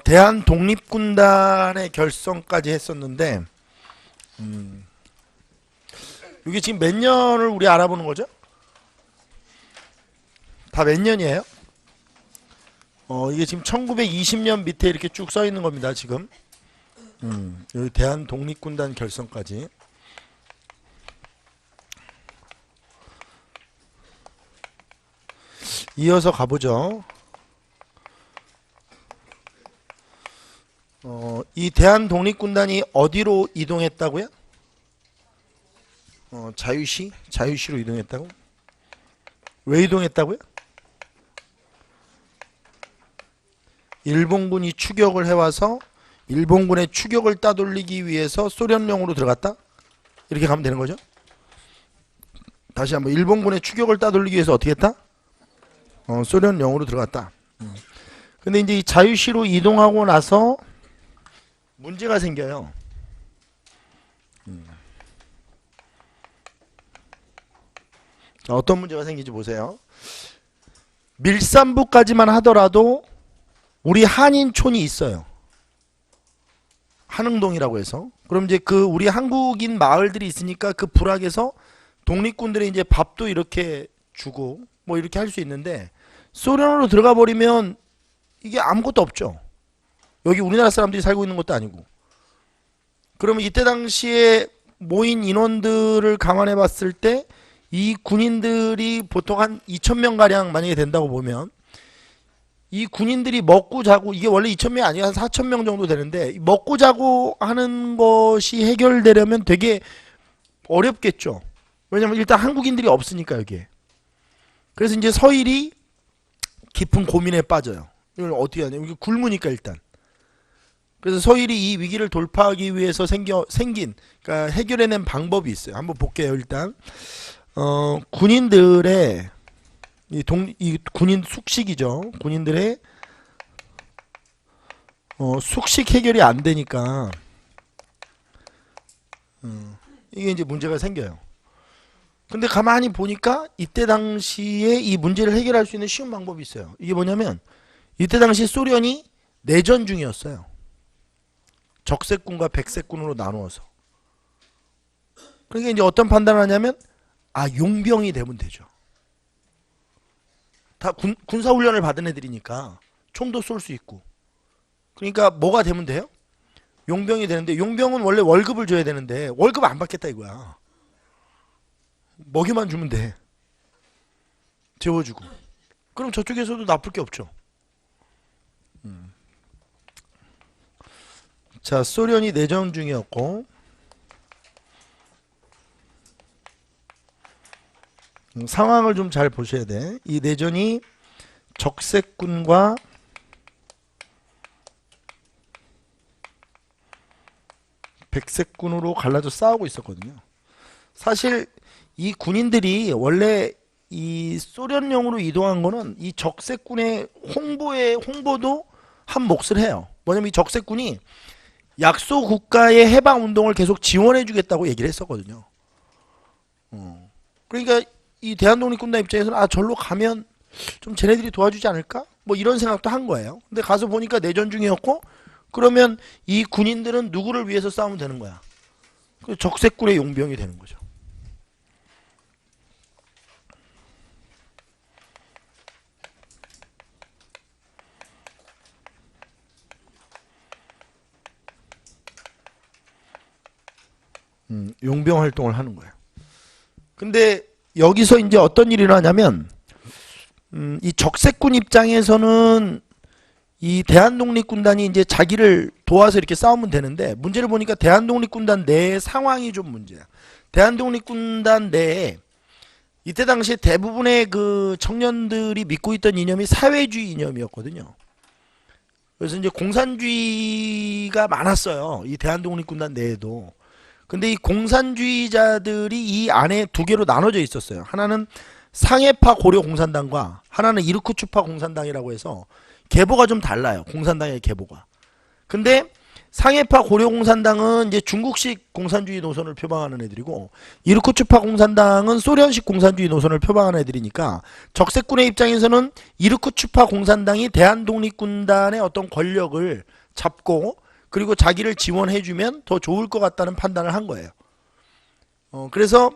대한 독립군단의 결성까지 했었는데, 이게 지금 몇 년을 우리 알아보는 거죠? 다 몇 년이에요? 이게 지금 1920년 밑에 이렇게 쭉 써 있는 겁니다, 지금. 여기 대한 독립군단 결성까지. 이어서 가보죠. 이 대한 독립군단이 어디로 이동했다고요? 자유시? 자유시로 이동했다고? 왜 이동했다고요? 일본군이 추격을 해와서 일본군의 추격을 따돌리기 위해서 소련령으로 들어갔다? 이렇게 가면 되는 거죠? 다시 한번 일본군의 추격을 따돌리기 위해서 어떻게 했다? 소련령으로 들어갔다. 근데 이제 이 자유시로 이동하고 나서 문제가 생겨요. 자, 어떤 문제가 생기지 보세요. 밀산부까지만 하더라도 우리 한인촌이 있어요. 한흥동이라고 해서. 그럼 이제 그 우리 한국인 마을들이 있으니까 그 부락에서 독립군들이 이제 밥도 이렇게 주고 뭐 이렇게 할 수 있는데, 소련으로 들어가 버리면 이게 아무것도 없죠. 여기 우리나라 사람들이 살고 있는 것도 아니고. 그러면 이때 당시에 모인 인원들을 감안해 봤을 때 이 군인들이 보통 한 2,000명 가량 만약에 된다고 보면, 이 군인들이 먹고 자고, 이게 원래 2,000명이 아니라 한 4,000명 정도 되는데, 먹고 자고 하는 것이 해결되려면 되게 어렵겠죠. 왜냐면 일단 한국인들이 없으니까 여기에. 그래서 이제 서일이 깊은 고민에 빠져요. 이걸 어떻게 하냐. 이게 굶으니까 일단. 그래서 서일이 이 위기를 돌파하기 위해서 생긴, 그러니까 해결해낸 방법이 있어요. 한번 볼게요, 일단. 군인들의, 이 군인 숙식이죠. 군인들의, 숙식 해결이 안 되니까, 이게 이제 문제가 생겨요. 근데 가만히 보니까 이때 당시에 이 문제를 해결할 수 있는 쉬운 방법이 있어요. 이게 뭐냐면, 이때 당시 소련이 내전 중이었어요. 적세군과 백세군으로 나누어서. 그러니까 이제 어떤 판단을 하냐면, 용병이 되면 되죠. 다 군사훈련을 받은 애들이니까 총도 쏠 수 있고. 그러니까 뭐가 되면 돼요? 용병이 되는데, 용병은 원래 월급을 줘야 되는데 월급 안 받겠다 이거야. 먹이만 주면 돼. 재워주고. 그럼 저쪽에서도 나쁠 게 없죠. 자, 소련이 내전 중이었고, 상황을 좀 잘 보셔야 돼. 이 내전이 적세군과 백세군으로 갈라져 싸우고 있었거든요. 사실 이 군인들이 원래 이 소련령으로 이동한 거는 이 적세군의 홍보도 한 몫을 해요. 뭐냐면 이 적세군이 약소 국가의 해방 운동을 계속 지원해 주겠다고 얘기를 했었거든요. 그러니까 이 대한독립군단 입장에서는 절로 가면 좀 쟤네들이 도와주지 않을까? 뭐 이런 생각도 한 거예요. 근데 가서 보니까 내전 중이었고, 그러면 이 군인들은 누구를 위해서 싸우면 되는 거야? 그 적세군의 용병이 되는 거죠. 용병 활동을 하는 거예요. 근데 여기서 이제 어떤 일이 일어나냐면, 이 적세군 입장에서는 이 대한독립군단이 이제 자기를 도와서 이렇게 싸우면 되는데, 문제를 보니까 대한독립군단 내의 상황이 좀 문제야. 대한독립군단 내에 이때 당시에 대부분의 그 청년들이 믿고 있던 이념이 사회주의 이념이었거든요. 그래서 이제 공산주의가 많았어요. 이 대한독립군단 내에도. 근데 이 공산주의자들이 이 안에 두 개로 나눠져 있었어요. 하나는 상해파 고려 공산당과 하나는 이르쿠츠파 공산당이라고 해서 계보가 좀 달라요. 공산당의 계보가. 근데 상해파 고려공산당은 이제 중국식 공산주의 노선을 표방하는 애들이고, 이르쿠츠파 공산당은 소련식 공산주의 노선을 표방하는 애들이니까 적세군의 입장에서는 이르쿠츠파 공산당이 대한독립군단의 어떤 권력을 잡고 그리고 자기를 지원해주면 더 좋을 것 같다는 판단을 한 거예요. 그래서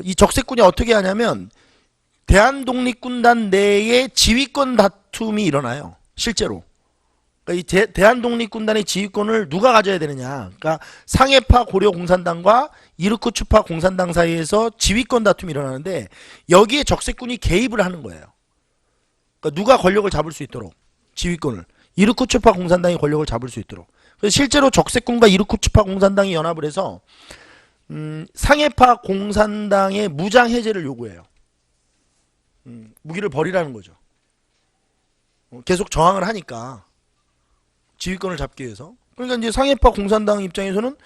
이 적세군이 어떻게 하냐면 대한독립군단 내에 지휘권 다툼이 일어나요. 실제로. 그러니까 이 대한독립군단의 지휘권을 누가 가져야 되느냐. 그러니까 상해파 고려공산당과 이르쿠츠파 공산당 사이에서 지휘권 다툼이 일어나는데 여기에 적세군이 개입을 하는 거예요. 그러니까 누가 권력을 잡을 수 있도록 지휘권을. 이르쿠츠파 공산당이 권력을 잡을 수 있도록. 그래서 실제로 적세군과 이르쿠츠파 공산당이 연합을 해서 상해파 공산당의 무장 해제를 요구해요. 무기를 버리라는 거죠. 계속 저항을 하니까 지휘권을 잡기 위해서. 그러니까 이제 상해파 공산당 입장에서는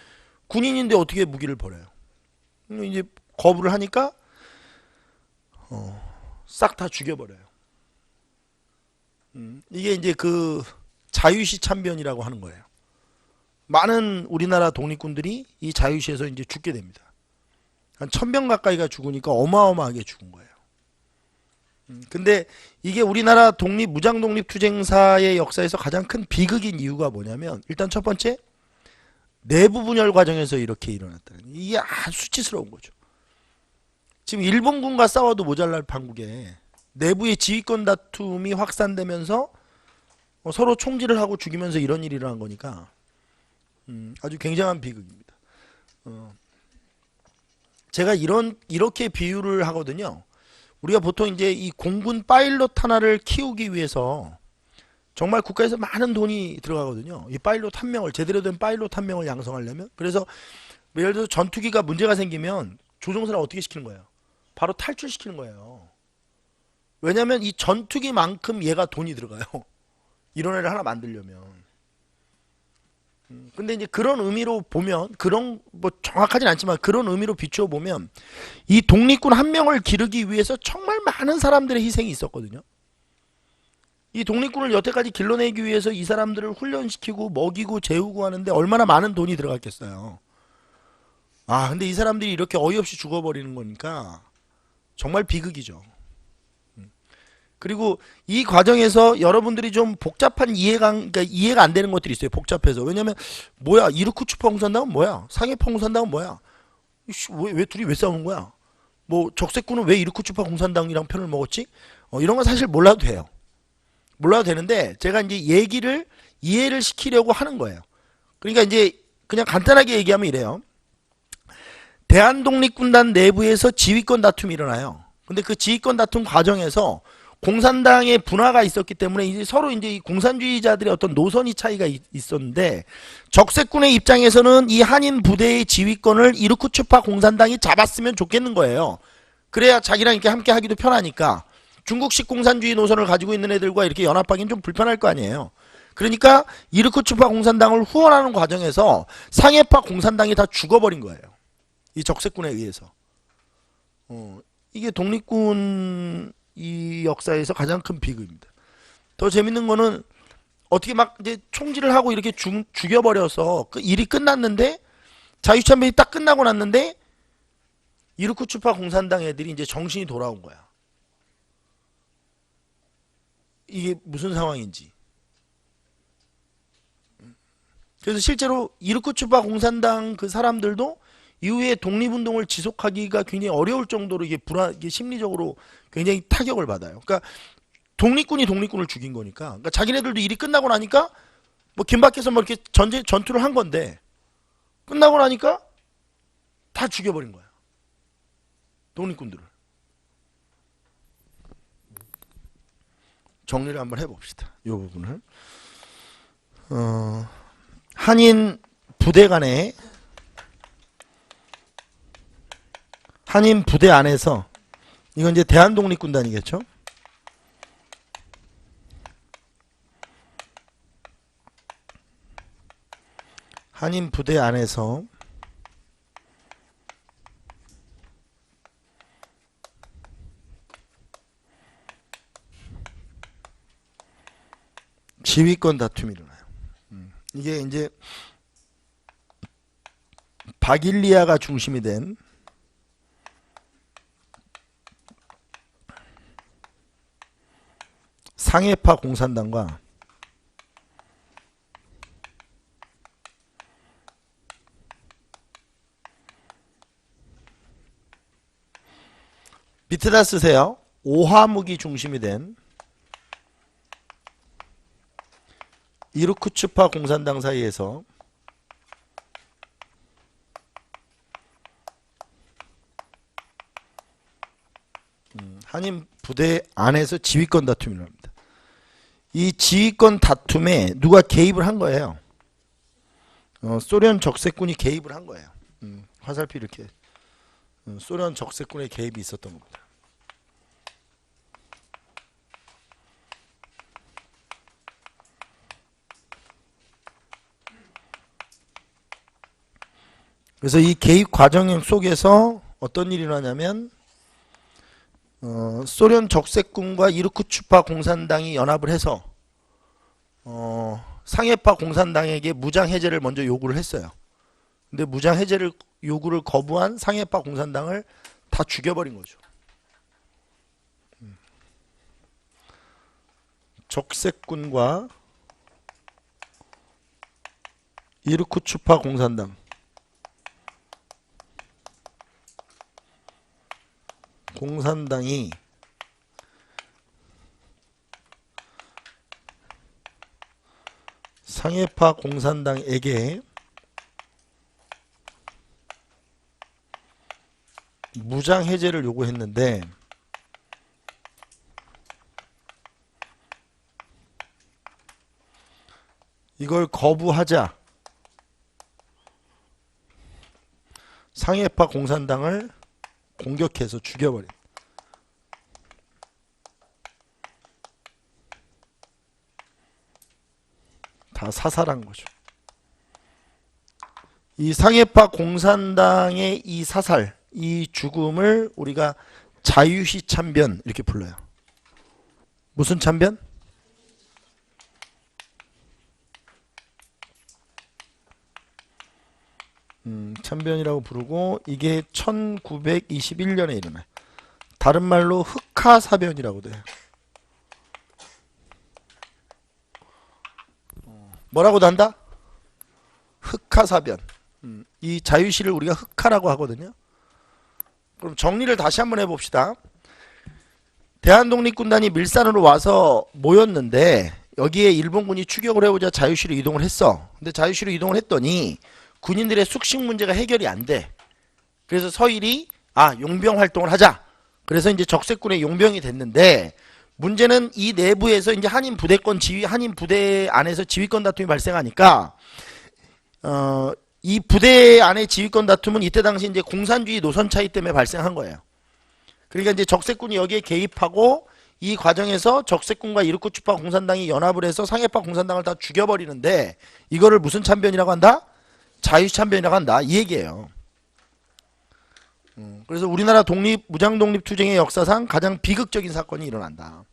군인인데 어떻게 무기를 버려요. 이제 거부를 하니까 싹 다 죽여버려요. 이게 이제 그 자유시 참변이라고 하는 거예요. 많은 우리나라 독립군들이 이 자유시에서 이제 죽게 됩니다. 한 1000명 가까이가 죽으니까 어마어마하게 죽은 거예요. 근데 이게 우리나라 무장 독립투쟁사의 역사에서 가장 큰 비극인 이유가 뭐냐면, 일단 첫 번째, 내부 분열 과정에서 이렇게 일어났다는, 이게 아주 수치스러운 거죠. 지금 일본군과 싸워도 모자랄 판국에 내부의 지휘권 다툼이 확산되면서 서로 총질을 하고 죽이면서 이런 일이 일어난 거니까 아주 굉장한 비극입니다. 제가 이렇게 비유를 하거든요. 우리가 보통 이제 이 공군 파일럿 하나를 키우기 위해서 정말 국가에서 많은 돈이 들어가거든요. 이 파일럿 한 명을, 제대로 된 파일럿 한 명을 양성하려면. 그래서 예를 들어서 전투기가 문제가 생기면 조종사를 어떻게 시키는 거예요? 바로 탈출시키는 거예요. 왜냐면 이 전투기만큼 얘가 돈이 들어가요. 이런 애를 하나 만들려면. 근데 이제 그런 의미로 보면, 그런 뭐 정확하진 않지만 그런 의미로 비추어 보면 이 독립군 한 명을 기르기 위해서 정말 많은 사람들의 희생이 있었거든요. 이 독립군을 여태까지 길러내기 위해서 이 사람들을 훈련시키고 먹이고 재우고 하는데 얼마나 많은 돈이 들어갔겠어요. 근데 이 사람들이 이렇게 어이없이 죽어버리는 거니까 정말 비극이죠. 그리고 이 과정에서 여러분들이 좀 복잡한 그러니까 이해가 안 되는 것들이 있어요. 복잡해서. 왜냐면 뭐야, 이르쿠츠파 공산당은 뭐야, 상해파 공산당은 뭐야, 왜 둘이 왜 싸우는 거야, 뭐 적세군은 왜 이르쿠츠파 공산당이랑 편을 먹었지, 이런 건 사실 몰라도 돼요. 몰라도 되는데 제가 이제 이해를 시키려고 하는 거예요. 그러니까 이제 그냥 간단하게 얘기하면 이래요. 대한독립군단 내부에서 지휘권 다툼이 일어나요. 근데 그 지휘권 다툼 과정에서 공산당의 분화가 있었기 때문에 이제 서로 이제 이 공산주의자들의 어떤 노선이 차이가 있었는데, 적세군의 입장에서는 이 한인 부대의 지휘권을 이르쿠츠파 공산당이 잡았으면 좋겠는 거예요. 그래야 자기랑 이렇게 함께 하기도 편하니까. 중국식 공산주의 노선을 가지고 있는 애들과 이렇게 연합하기는 좀 불편할 거 아니에요. 그러니까 이르쿠츠파 공산당을 후원하는 과정에서 상해파 공산당이 다 죽어버린 거예요. 이 적세군에 의해서. 이게 독립군 이 역사에서 가장 큰 비극입니다. 더 재밌는 거는 어떻게 막 이제 총질을 하고 이렇게 죽여버려서 그 일이 끝났는데, 자유참변이 딱 끝나고 났는데 이르쿠츠파 공산당 애들이 이제 정신이 돌아온 거야. 이게 무슨 상황인지. 그래서 실제로 이르쿠츠파 공산당 그 사람들도 이후에 독립운동을 지속하기가 굉장히 어려울 정도로 이게 심리적으로 굉장히 타격을 받아요. 그러니까 독립군이 독립군을 죽인 거니까. 그러니까 자기네들도 일이 끝나고 나니까 뭐 긴박해서 뭐 이렇게 전투를 한 건데, 끝나고 나니까 다 죽여버린 거야. 독립군들을. 정리를 한번 해봅시다. 이 부분을. 한인 부대 간에, 한인 부대 안에서, 이건 이제 대한독립군단이겠죠. 한인 부대 안에서 지휘권 다툼이 일어나요. 이게 이제 바길리아가 중심이 된 상해파 공산당과 밑에다 쓰세요. 오화묵이 중심이 된 이르쿠츠파 공산당 사이에서 한인 부대 안에서 지휘권 다툼이 일어납니다. 이 지휘권 다툼에 누가 개입을 한 거예요. 소련 적세군이 개입을 한 거예요. 화살표 이렇게 소련 적세군의 개입이 있었던 겁니다. 그래서 이 개입 과정 속에서 어떤 일이 일어나냐면 소련 적세군과 이르쿠츠파 공산당이 연합을 해서 상해파 공산당에게 무장 해제를 먼저 요구를 했어요. 근데 무장 해제를 요구를 거부한 상해파 공산당을 다 죽여버린 거죠. 적세군과 이르쿠츠파 공산당 공산당이 상해파 공산당에게 무장 해제를 요구했는데 이걸 거부하자 상해파 공산당을 공격해서 죽여버린 다 사살한 거죠. 이 상해파 공산당의 이 사살, 이 죽음을 우리가 자유시 참변 이렇게 불러요. 무슨 참변? 참변이라고 부르고 이게 1921년에 일어나요. 다른 말로 흑하사변이라고도 해요. 뭐라고도 한다? 흑하사변. 이 자유시를 우리가 흑하라고 하거든요. 그럼 정리를 다시 한번 해봅시다. 대한독립군단이 밀산으로 와서 모였는데 여기에 일본군이 추격을 해오자 자유시로 이동을 했어. 근데 자유시로 이동을 했더니 군인들의 숙식 문제가 해결이 안 돼. 그래서 서일이 용병 활동을 하자. 그래서 이제 적세군의 용병이 됐는데 문제는 이 내부에서 이제 한인 부대 안에서 지휘권 다툼이 발생하니까 이 부대 안의 지휘권 다툼은 이때 당시 이제 공산주의 노선 차이 때문에 발생한 거예요. 그러니까 이제 적세군이 여기에 개입하고 이 과정에서 적세군과 이르쿠츠파 공산당이 연합을 해서 상해파 공산당을 다 죽여버리는데 이거를 무슨 참변이라고 한다? 자유참변이라고 한다 이 얘기예요. 그래서 우리나라 무장독립투쟁의 역사상 가장 비극적인 사건이 일어난다.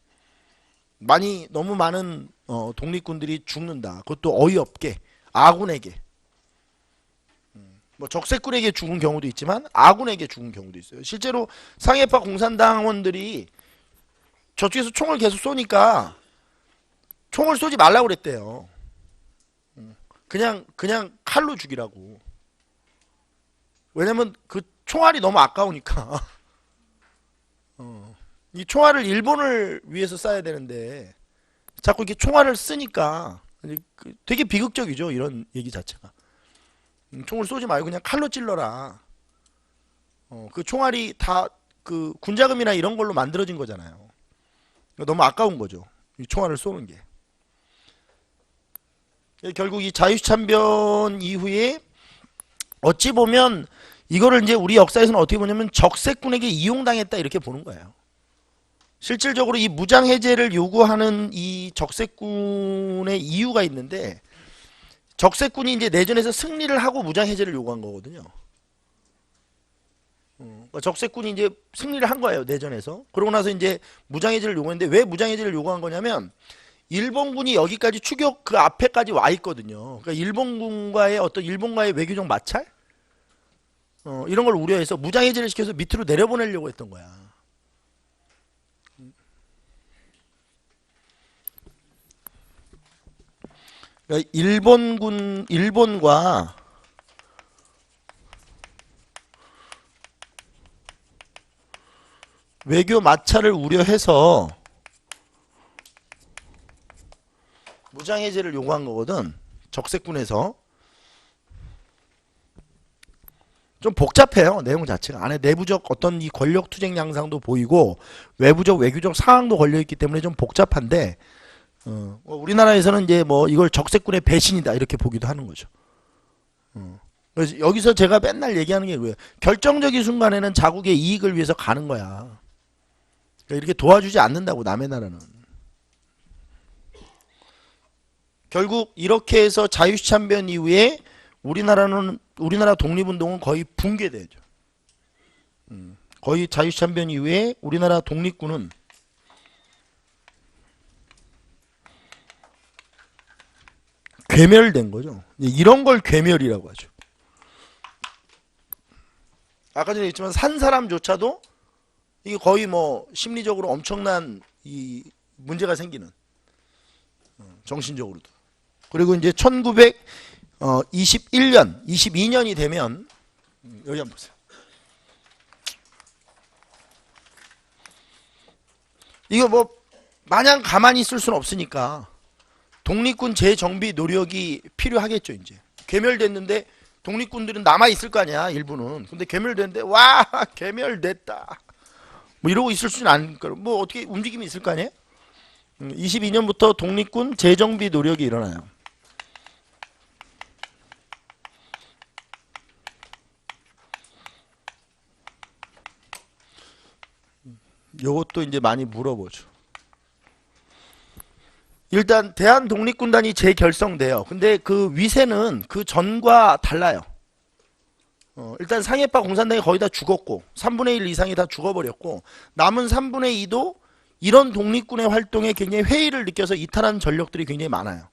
너무 많은 독립군들이 죽는다. 그것도 어이없게 아군에게. 뭐 적세군에게 죽은 경우도 있지만 아군에게 죽은 경우도 있어요. 실제로 상해파 공산당원들이 저쪽에서 총을 계속 쏘니까 총을 쏘지 말라고 그랬대요. 그냥 칼로 죽이라고. 왜냐면 그 총알이 너무 아까우니까. 이 총알을 일본을 위해서 쏴야 되는데 자꾸 이렇게 총알을 쓰니까 되게 비극적이죠. 이런 얘기 자체가. 총을 쏘지 말고 그냥 칼로 찔러라. 그 총알이 다 그 군자금이나 이런 걸로 만들어진 거잖아요. 너무 아까운 거죠. 이 총알을 쏘는 게. 결국 이 자유참변 이후에 어찌 보면 이거를 이제 우리 역사에서는 어떻게 보냐면 적세군에게 이용당했다 이렇게 보는 거예요. 실질적으로 이 무장해제를 요구하는 이 적세군의 이유가 있는데 적세군이 이제 내전에서 승리를 하고 무장해제를 요구한 거거든요. 그러니까 적세군이 이제 승리를 한 거예요. 내전에서. 그러고 나서 이제 무장해제를 요구했는데 왜 무장해제를 요구한 거냐면 일본군이 여기까지 추격 그 앞에까지 와 있거든요. 그러니까 일본군과의 어떤 일본과의 외교적 마찰? 이런 걸 우려해서 무장해제를 시켜서 밑으로 내려보내려고 했던 거야. 그러니까 일본과 외교 마찰을 우려해서 무장해제를 요구한 거거든. 적색군에서. 좀 복잡해요. 내용 자체가. 안에 내부적 어떤 이 권력 투쟁 양상도 보이고 외부적 외교적 상황도 걸려있기 때문에 좀 복잡한데 우리나라에서는 이제 뭐 이걸 적색군의 배신이다 이렇게 보기도 하는 거죠. 그래서 여기서 제가 맨날 얘기하는 게 뭐예요? 결정적인 순간에는 자국의 이익을 위해서 가는 거야. 그러니까 이렇게 도와주지 않는다고 남의 나라는. 결국 이렇게 해서 자유시참변 이후에 우리나라 독립운동은 거의 붕괴되죠. 거의 자유시참변 이후에 우리나라 독립군은 괴멸된 거죠. 이런 걸 괴멸이라고 하죠. 아까 전에 했지만 산 사람조차도 이게 거의 뭐 심리적으로 엄청난 이 문제가 생기는 정신적으로도. 그리고 이제 1921년, 22년이 되면 여기 한번 보세요. 이거 뭐 마냥 가만히 있을 수는 없으니까 독립군 재정비 노력이 필요하겠죠. 이제 괴멸됐는데 독립군들은 남아 있을 거 아니야. 일부는. 근데 괴멸됐는데 와 괴멸됐다 뭐 이러고 있을 수는 않을까. 뭐 어떻게 움직임이 있을 거 아니에요. 22년부터 독립군 재정비 노력이 일어나요. 요것도 이제 많이 물어보죠. 일단 대한독립군단이 재결성돼요. 근데 그 위세는 그 전과 달라요. 일단 상해파 공산당이 거의 다 죽었고 3분의 1 이상이 다 죽어버렸고 남은 3분의 2도 이런 독립군의 활동에 굉장히 회의를 느껴서 이탈한 전력들이 굉장히 많아요.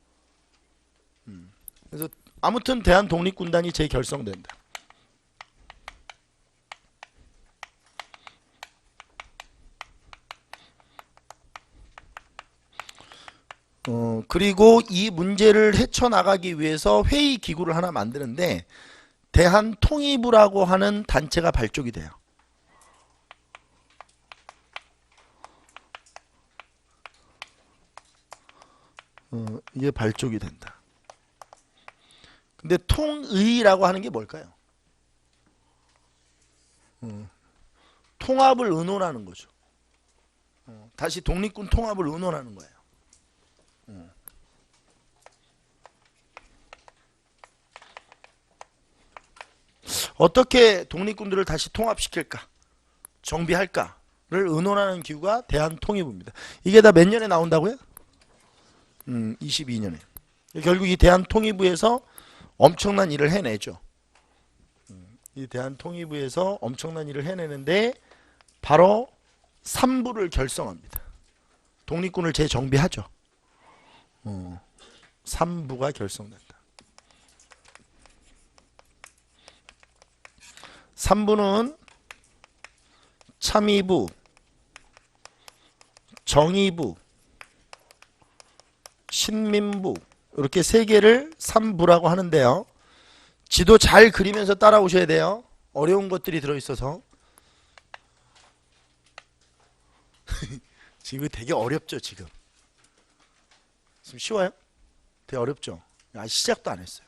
그래서 아무튼 대한독립군단이 재결성된다. 그리고 이 문제를 헤쳐나가기 위해서 회의 기구를 하나 만드는데 대한통일부라고 하는 단체가 발족이 돼요. 이게 발족이 된다. 근데 통의라고 하는 게 뭘까요? 통합을 의논하는 거죠. 다시 독립군 통합을 의논하는 거예요. 어떻게 독립군들을 다시 통합시킬까? 정비할까를 의논하는 기구가 대한통일부입니다. 이게 다 몇 년에 나온다고요? 22년에. 결국 이 대한통일부에서 엄청난 일을 해내죠. 이 대한통일부에서 엄청난 일을 해내는데 바로 3부를 결성합니다. 독립군을 재정비하죠. 3부가 결성된다. 3부는 참의부, 정의부, 신민부 이렇게 세 개를 3부라고 하는데요. 지도 잘 그리면서 따라오셔야 돼요. 어려운 것들이 들어있어서. 지금 되게 어렵죠. 지금 쉬워요? 되게 어렵죠. 시작도 안 했어요.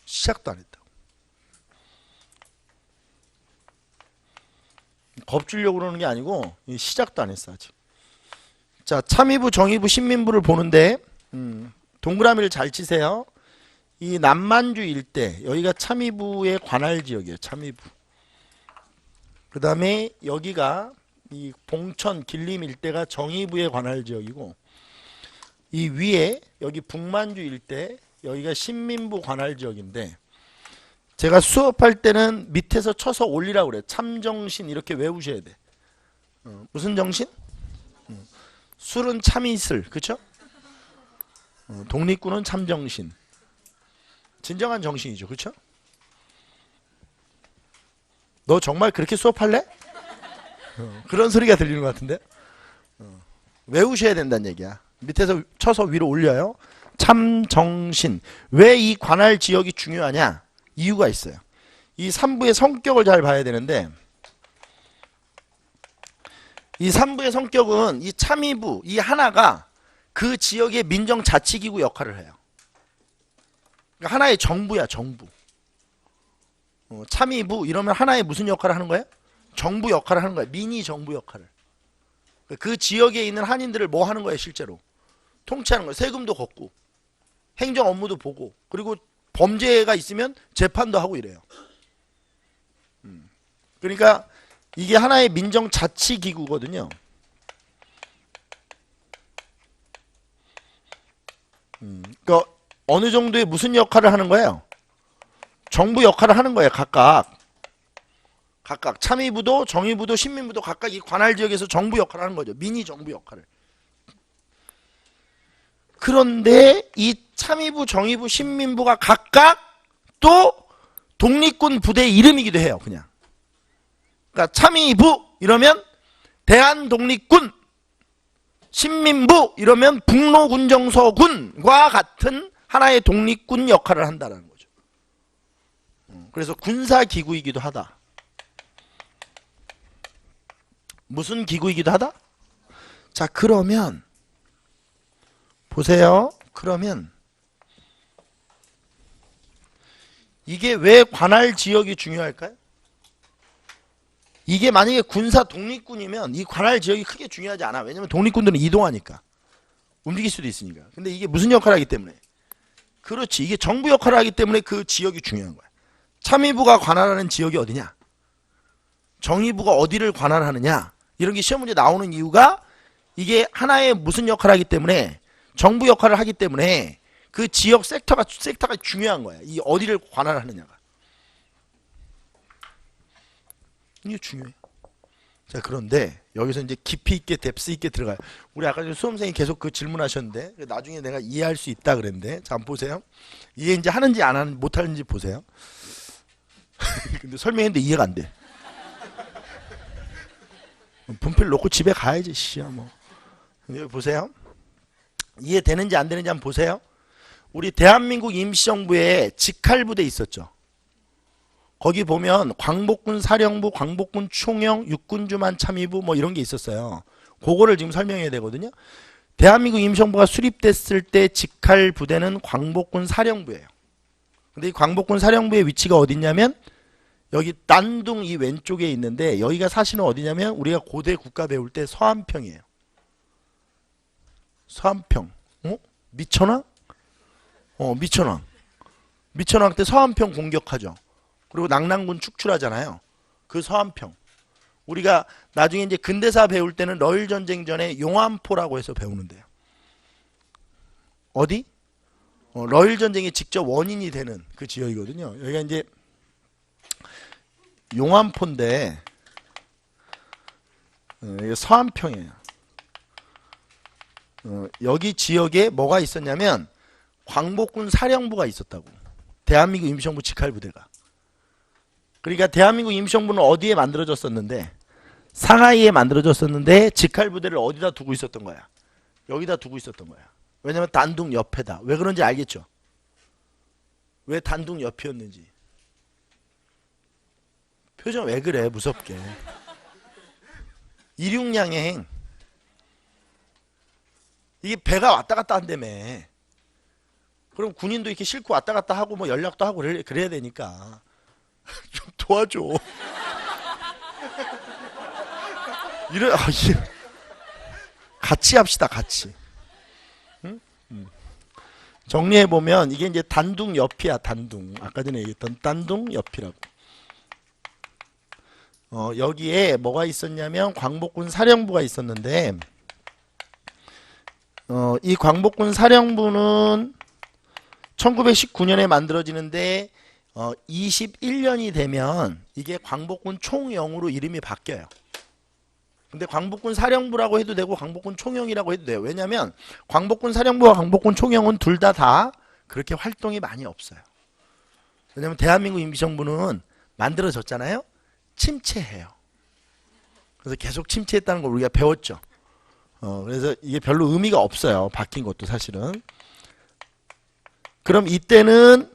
시작도 안 했다고. 겁주려고 그러는 게 아니고 시작도 안 했어 아직. 자, 참의부, 정의부, 신민부를 보는데 동그라미를 잘 치세요. 이 남만주 일대 여기가 참의부의 관할 지역이에요. 참의부. 그 다음에 여기가 이 봉천, 길림 일대가 정의부의 관할 지역이고 이 위에 여기 북만주 일대 여기가 신민부 관할 지역인데 제가 수업할 때는 밑에서 쳐서 올리라고 그래요. 참정신 이렇게 외우셔야 돼. 무슨 정신? 술은 참이슬, 그쵸? 독립군은 참정신. 진정한 정신이죠, 그쵸? 너 정말 그렇게 수업할래? 그런 소리가 들리는 것 같은데? 외우셔야 된다는 얘기야. 밑에서 쳐서 위로 올려요. 참정신. 왜 이 관할 지역이 중요하냐? 이유가 있어요. 이 3부의 성격을 잘 봐야 되는데, 이 3부의 성격은 이 참의부, 이 하나가 그 지역의 민정자치기구 역할을 해요. 그러니까 하나의 정부야, 정부. 참의부 이러면 하나의 무슨 역할을 하는 거예요? 정부 역할을 하는 거예요. 미니 정부 역할을. 그 지역에 있는 한인들을 뭐 하는 거예요, 실제로? 통치하는 거예요. 세금도 걷고, 행정 업무도 보고, 그리고 범죄가 있으면 재판도 하고 이래요. 그러니까 이게 하나의 민정자치기구거든요. 그러니까 어느 정도의 무슨 역할을 하는 거예요? 정부 역할을 하는 거예요. 각각 참의부도 정의부도 신민부도 각각 이 관할 지역에서 정부 역할을 하는 거죠. 미니 정부 역할을. 그런데 이 참의부, 정의부, 신민부가 각각 또 독립군 부대의 이름이기도 해요. 그냥. 그러니까 참의부 이러면 대한독립군, 신민부 이러면 북로군정서군과 같은 하나의 독립군 역할을 한다는 거죠. 그래서 군사기구이기도 하다. 무슨 기구이기도 하다? 자, 그러면 보세요. 그러면 이게 왜 관할 지역이 중요할까요? 이게 만약에 군사 독립군이면 이 관할 지역이 크게 중요하지 않아. 왜냐면 독립군들은 이동하니까. 움직일 수도 있으니까. 근데 이게 무슨 역할을 하기 때문에? 그렇지. 이게 정부 역할을 하기 때문에 그 지역이 중요한 거야. 참의부가 관할하는 지역이 어디냐? 정의부가 어디를 관할하느냐? 이런 게 시험 문제 나오는 이유가 이게 하나의 무슨 역할을 하기 때문에 정부 역할을 하기 때문에 그 지역 섹터가 중요한 거야. 이 어디를 관할하느냐가. 이게 중요해. 자, 그런데 여기서 이제 깊이 있게 뎁스 있게 들어가요. 우리 아까 전에 수험생이 계속 그 질문하셨는데 나중에 내가 이해할 수 있다 그랬는데 자, 한번 보세요. 이해 이제 하는지 안 하는지 못 하는지 보세요. 근데 설명했는데 이해가 안 돼. 분필 놓고 집에 가야지 씨야 뭐. 여기 보세요. 이해되는지 안 되는지 한번 보세요. 우리 대한민국 임시정부에 직할부대 있었죠. 거기 보면 광복군 사령부, 광복군 총영, 육군주만 참의부 뭐 이런 게 있었어요. 그거를 지금 설명해야 되거든요. 대한민국 임시정부가 수립됐을 때 직할부대는 광복군 사령부예요. 근데 이 광복군 사령부의 위치가 어디냐면 여기 난둥 이 왼쪽에 있는데 여기가 사실은 어디냐면 우리가 고대 국가 배울 때 서안평이에요. 서안평. 미천왕? 미천왕. 미천왕 때 서안평 공격하죠. 그리고 낙랑군 축출하잖아요. 그 서안평. 우리가 나중에 이제 근대사 배울 때는 러일 전쟁 전에 용암포라고 해서 배우는데요. 어디? 러일 전쟁의 직접 원인이 되는 그 지역이거든요. 여기가 이제 용암포인데 이게 서안평이에요. 여기 지역에 뭐가 있었냐면 광복군 사령부가 있었다고. 대한민국 임시정부 직할부대가. 그러니까 대한민국 임시정부는 어디에 만들어졌었는데 상하이에 만들어졌었는데 직할부대를 어디다 두고 있었던 거야? 여기다 두고 있었던 거야. 왜냐면 단둥 옆에다. 왜 그런지 알겠죠? 왜 단둥 옆이었는지. 표정 왜 그래 무섭게. 이륙양행. 이게 배가 왔다 갔다 한다며. 그럼 군인도 이렇게 싣고 왔다 갔다 하고 뭐 연락도 하고 그래야 되니까 좀 도와줘. 이래 같이 합시다 같이. 응? 정리해 보면 이게 이제 단둥 옆이야 단둥. 아까 전에 얘기했던 단둥 옆이라고. 여기에 뭐가 있었냐면 광복군 사령부가 있었는데 이 광복군 사령부는 1919년에 만들어지는데 21년이 되면 이게 광복군 총영으로 이름이 바뀌어요. 근데 광복군 사령부라고 해도 되고 광복군 총영이라고 해도 돼요. 왜냐하면 광복군 사령부와 광복군 총영은 둘 다 그렇게 활동이 많이 없어요. 왜냐하면 대한민국 임시정부는 만들어졌잖아요. 침체해요. 그래서 계속 침체했다는 걸 우리가 배웠죠. 그래서 이게 별로 의미가 없어요. 바뀐 것도 사실은. 그럼 이때는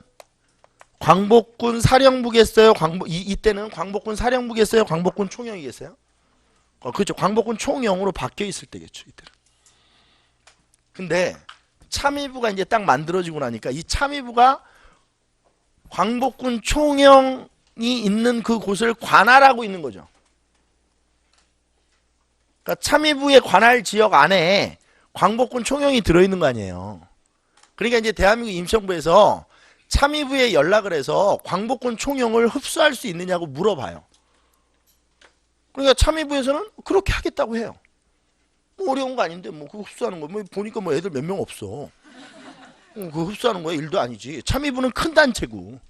광복군 사령부겠어요? 이때는 광복군 사령부겠어요? 광복군 총영이겠어요? 그렇죠. 광복군 총영으로 바뀌어 있을 때겠죠. 이때는. 근데 참의부가 이제 딱 만들어지고 나니까 이 참의부가 광복군 총영이 있는 그 곳을 관할하고 있는 거죠. 그러니까 참의부의 관할 지역 안에 광복군 총영이 들어있는 거 아니에요. 그러니까 이제 대한민국 임시정부에서 참의부에 연락을 해서 광복군 총영을 흡수할 수 있느냐고 물어봐요. 그러니까 참의부에서는 그렇게 하겠다고 해요. 뭐 어려운 거 아닌데 뭐 그거 흡수하는 거 뭐 보니까 뭐 애들 몇 명 없어. 그거 흡수하는 거야 일도 아니지. 참의부는 큰 단체고.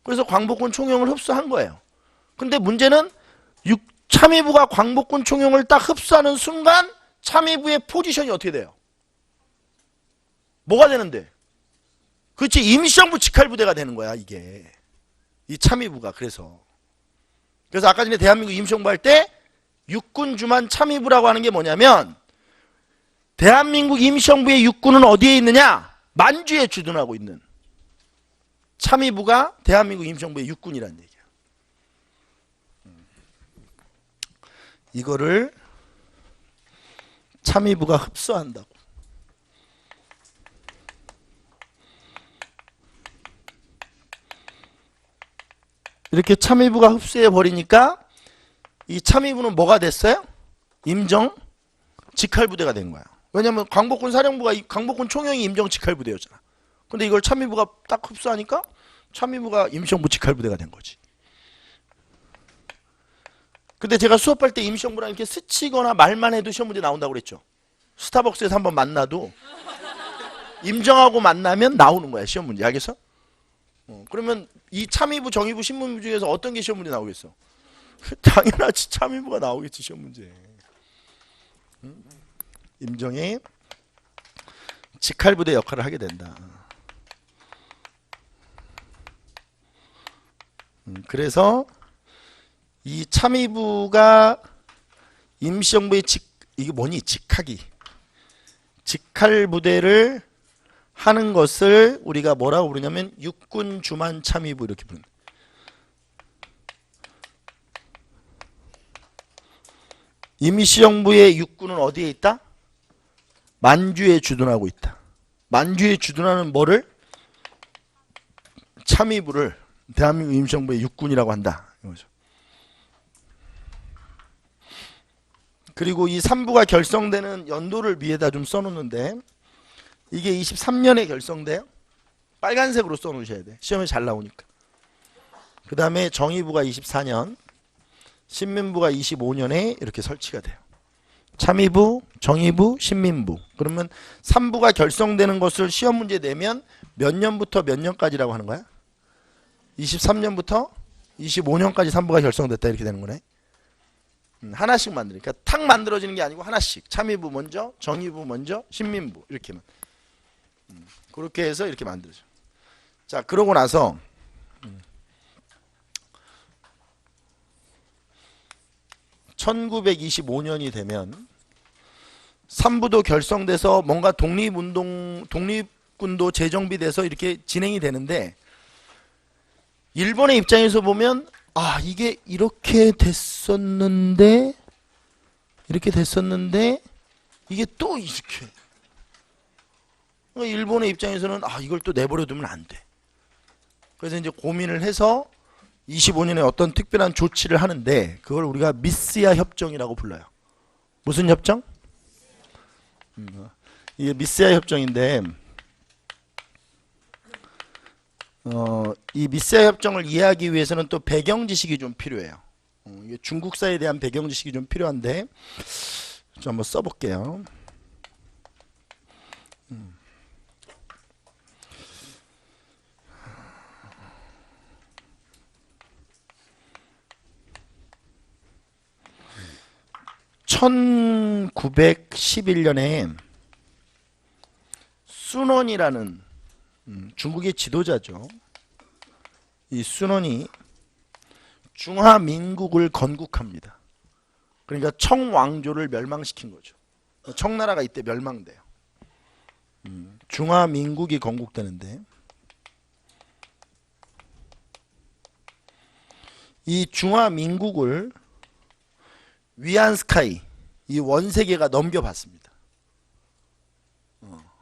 그래서 광복군 총영을 흡수한 거예요. 근데 문제는 참의부가 광복군 총영을 딱 흡수하는 순간 참의부의 포지션이 어떻게 돼요? 뭐가 되는데? 그렇지, 임시정부 직할부대가 되는 거야 이게. 이 참의부가. 그래서 아까 전에 대한민국 임시정부 할 때 육군 주만 참의부라고 하는 게 뭐냐면 대한민국 임시정부의 육군은 어디에 있느냐? 만주에 주둔하고 있는 참의부가 대한민국 임시정부의 육군이라는 얘기야. 이거를 참의부가 흡수한다고. 이렇게 참의부가 흡수해 버리니까 이 참의부는 뭐가 됐어요? 임정 직할부대가 된 거야. 왜냐면 광복군 사령부가 광복군 총영이 임정 직할부대였잖아. 근데 이걸 참의부가 딱 흡수하니까 참의부가 임시정부 직할부대가 된 거지. 근데 제가 수업할 때 임시정부랑 이렇게 스치거나 말만 해도 시험 문제 나온다고 그랬죠. 스타벅스에서 한번 만나도 임정하고 만나면 나오는 거야 시험 문제. 알겠어? 그러면 이 참의부 정의부 신문부 중에서 어떤 게 시험 문제 나오겠어? 당연하지 참의부가 나오겠지 시험 문제. 임정의 직할부대 역할을 하게 된다. 그래서 이 참의부가 임시정부의 이게 뭐니? 직할부대를 하는 것을 우리가 뭐라고 부르냐면 육군 주만 참의부 이렇게 부른다. 임시정부의 육군은 어디에 있다? 만주에 주둔하고 있다. 만주에 주둔하는 뭐를? 참의부를 대한민국 임시정부의 육군이라고 한다. 이거죠. 그리고 이 3부가 결성되는 연도를 위에다 좀 써놓는데 이게 23년에 결성돼요. 빨간색으로 써놓으셔야 돼. 시험에 잘 나오니까. 그 다음에 정의부가 24년, 신민부가 25년에 이렇게 설치가 돼요. 참의부, 정의부, 신민부. 그러면 3부가 결성되는 것을 시험 문제 내면 몇 년부터 몇 년까지라고 하는 거야? 23년부터 25년까지 3부가 결성됐다 이렇게 되는 거네. 하나씩 만드니까 탁 만들어지는 게 아니고 하나씩. 참의부 먼저, 정의부 먼저, 신민부 이렇게만. 그렇게 해서 이렇게 만들어져. 자, 그러고 나서 1925년이 되면 3부도 결성돼서 뭔가 독립군도 재정비돼서 이렇게 진행이 되는데 일본의 입장에서 보면 아 이게 이렇게 됐었는데 이게 또 이렇게 그러니까 일본의 입장에서는 아 이걸 또 내버려 두면 안 돼. 그래서 이제 고민을 해서 25년에 어떤 특별한 조치를 하는데 그걸 우리가 미스야 협정이라고 불러요. 무슨 협정? 이게 미스야 협정인데 이 미스야 협정을 이해하기 위해서는 또 배경 지식이 좀 필요해요. 이게 중국사에 대한 배경 지식이 좀 필요한데 좀 한번 써볼게요. 1911년에 순원이라는 중국의 지도자죠. 이 순원이 중화민국을 건국합니다. 그러니까 청왕조를 멸망시킨 거죠. 청나라가 이때 멸망돼요. 중화민국이 건국되는데, 이 중화민국을 위안스카이, 이 원세계가 넘겨봤습니다.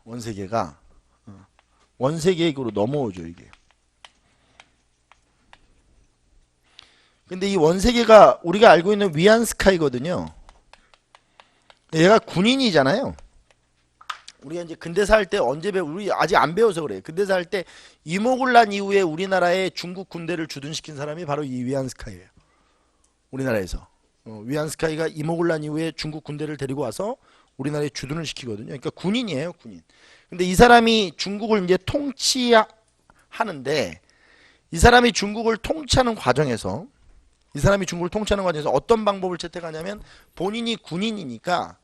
원세계가 원세계로 넘어오죠, 이게. 근데 이 원세계가 우리가 알고 있는 위안스카이거든요. 얘가 군인이잖아요. 우리가 이제 근대사 할 때 언제 우리 아직 안 배워서 그래요. 근대사 할 때 이모군란 이후에 우리나라에 중국 군대를 주둔시킨 사람이 바로 이 위안스카이예요. 우리나라에서. 위안스카이가 이모군란 이후에 중국 군대를 데리고 와서 우리나라에 주둔을 시키거든요. 그러니까 군인이에요, 군인. 근데 이 사람이 중국을 이제 통치하는데, 이 사람이 중국을 통치하는 과정에서 어떤 방법을 채택하냐면, 본인이 군인이니까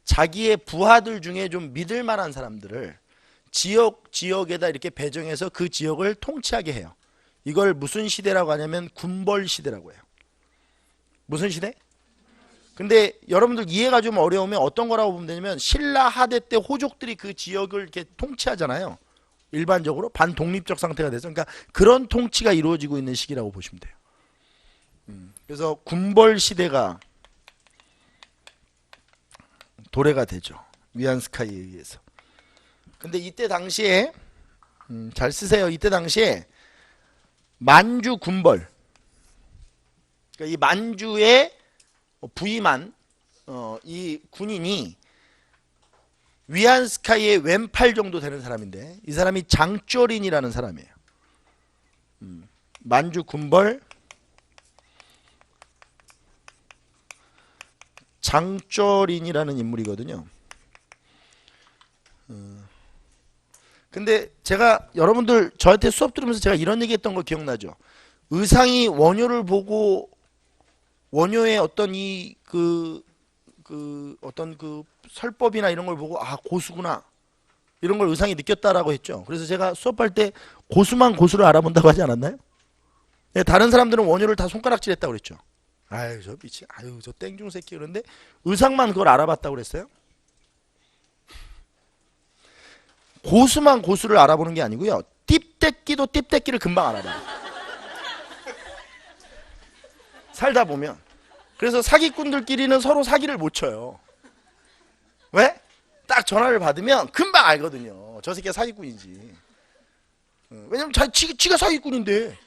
자기의 부하들 중에 좀 믿을 만한 사람들을 지역에다 이렇게 배정해서 그 지역을 통치하게 해요. 이걸 무슨 시대라고 하냐면 군벌 시대라고 해요. 무슨 시대? 근데 여러분들 이해가 좀 어려우면 어떤 거라고 보면 되냐면, 신라 하대 때 호족들이 그 지역을 이렇게 통치하잖아요. 일반적으로 반독립적 상태가 돼서. 그러니까 그런 통치가 이루어지고 있는 시기라고 보시면 돼요. 그래서 군벌 시대가 도래가 되죠. 위안스카이에 의해서. 근데 이때 당시에 잘 쓰세요. 이때 당시에 만주 군벌, 그러니까 이 만주에 부임한 이 군인이 위안스카이의 왼팔 정도 되는 사람인데, 이 사람이 장쩌린이라는 사람이에요. 만주 군벌 장쩌린이라는 인물이거든요. 근데 제가 여러분들 저한테 수업 들으면서 제가 이런 얘기 했던 거 기억나죠? 의상이 원효를 보고 원효의 어떤 어떤 설법이나 이런 걸 보고, 아, 고수구나, 이런 걸 의상이 느꼈다라고 했죠. 그래서 제가 수업할 때 고수만 고수를 알아본다고 하지 않았나요? 네, 다른 사람들은 원효를 다 손가락질 했다고 그랬죠. 아유, 저 미친, 아유, 저 땡중 새끼. 그런데 의상만 그걸 알아봤다고 그랬어요. 고수만 고수를 알아보는 게 아니고요, 띠떼끼도 띠떼끼를 금방 알아봐요. 살다 보면. 그래서 사기꾼들끼리는 서로 사기를 못 쳐요. 왜? 딱 전화를 받으면 금방 알거든요. 저 새끼가 사기꾼인지. 왜냐면 지가 사기꾼인데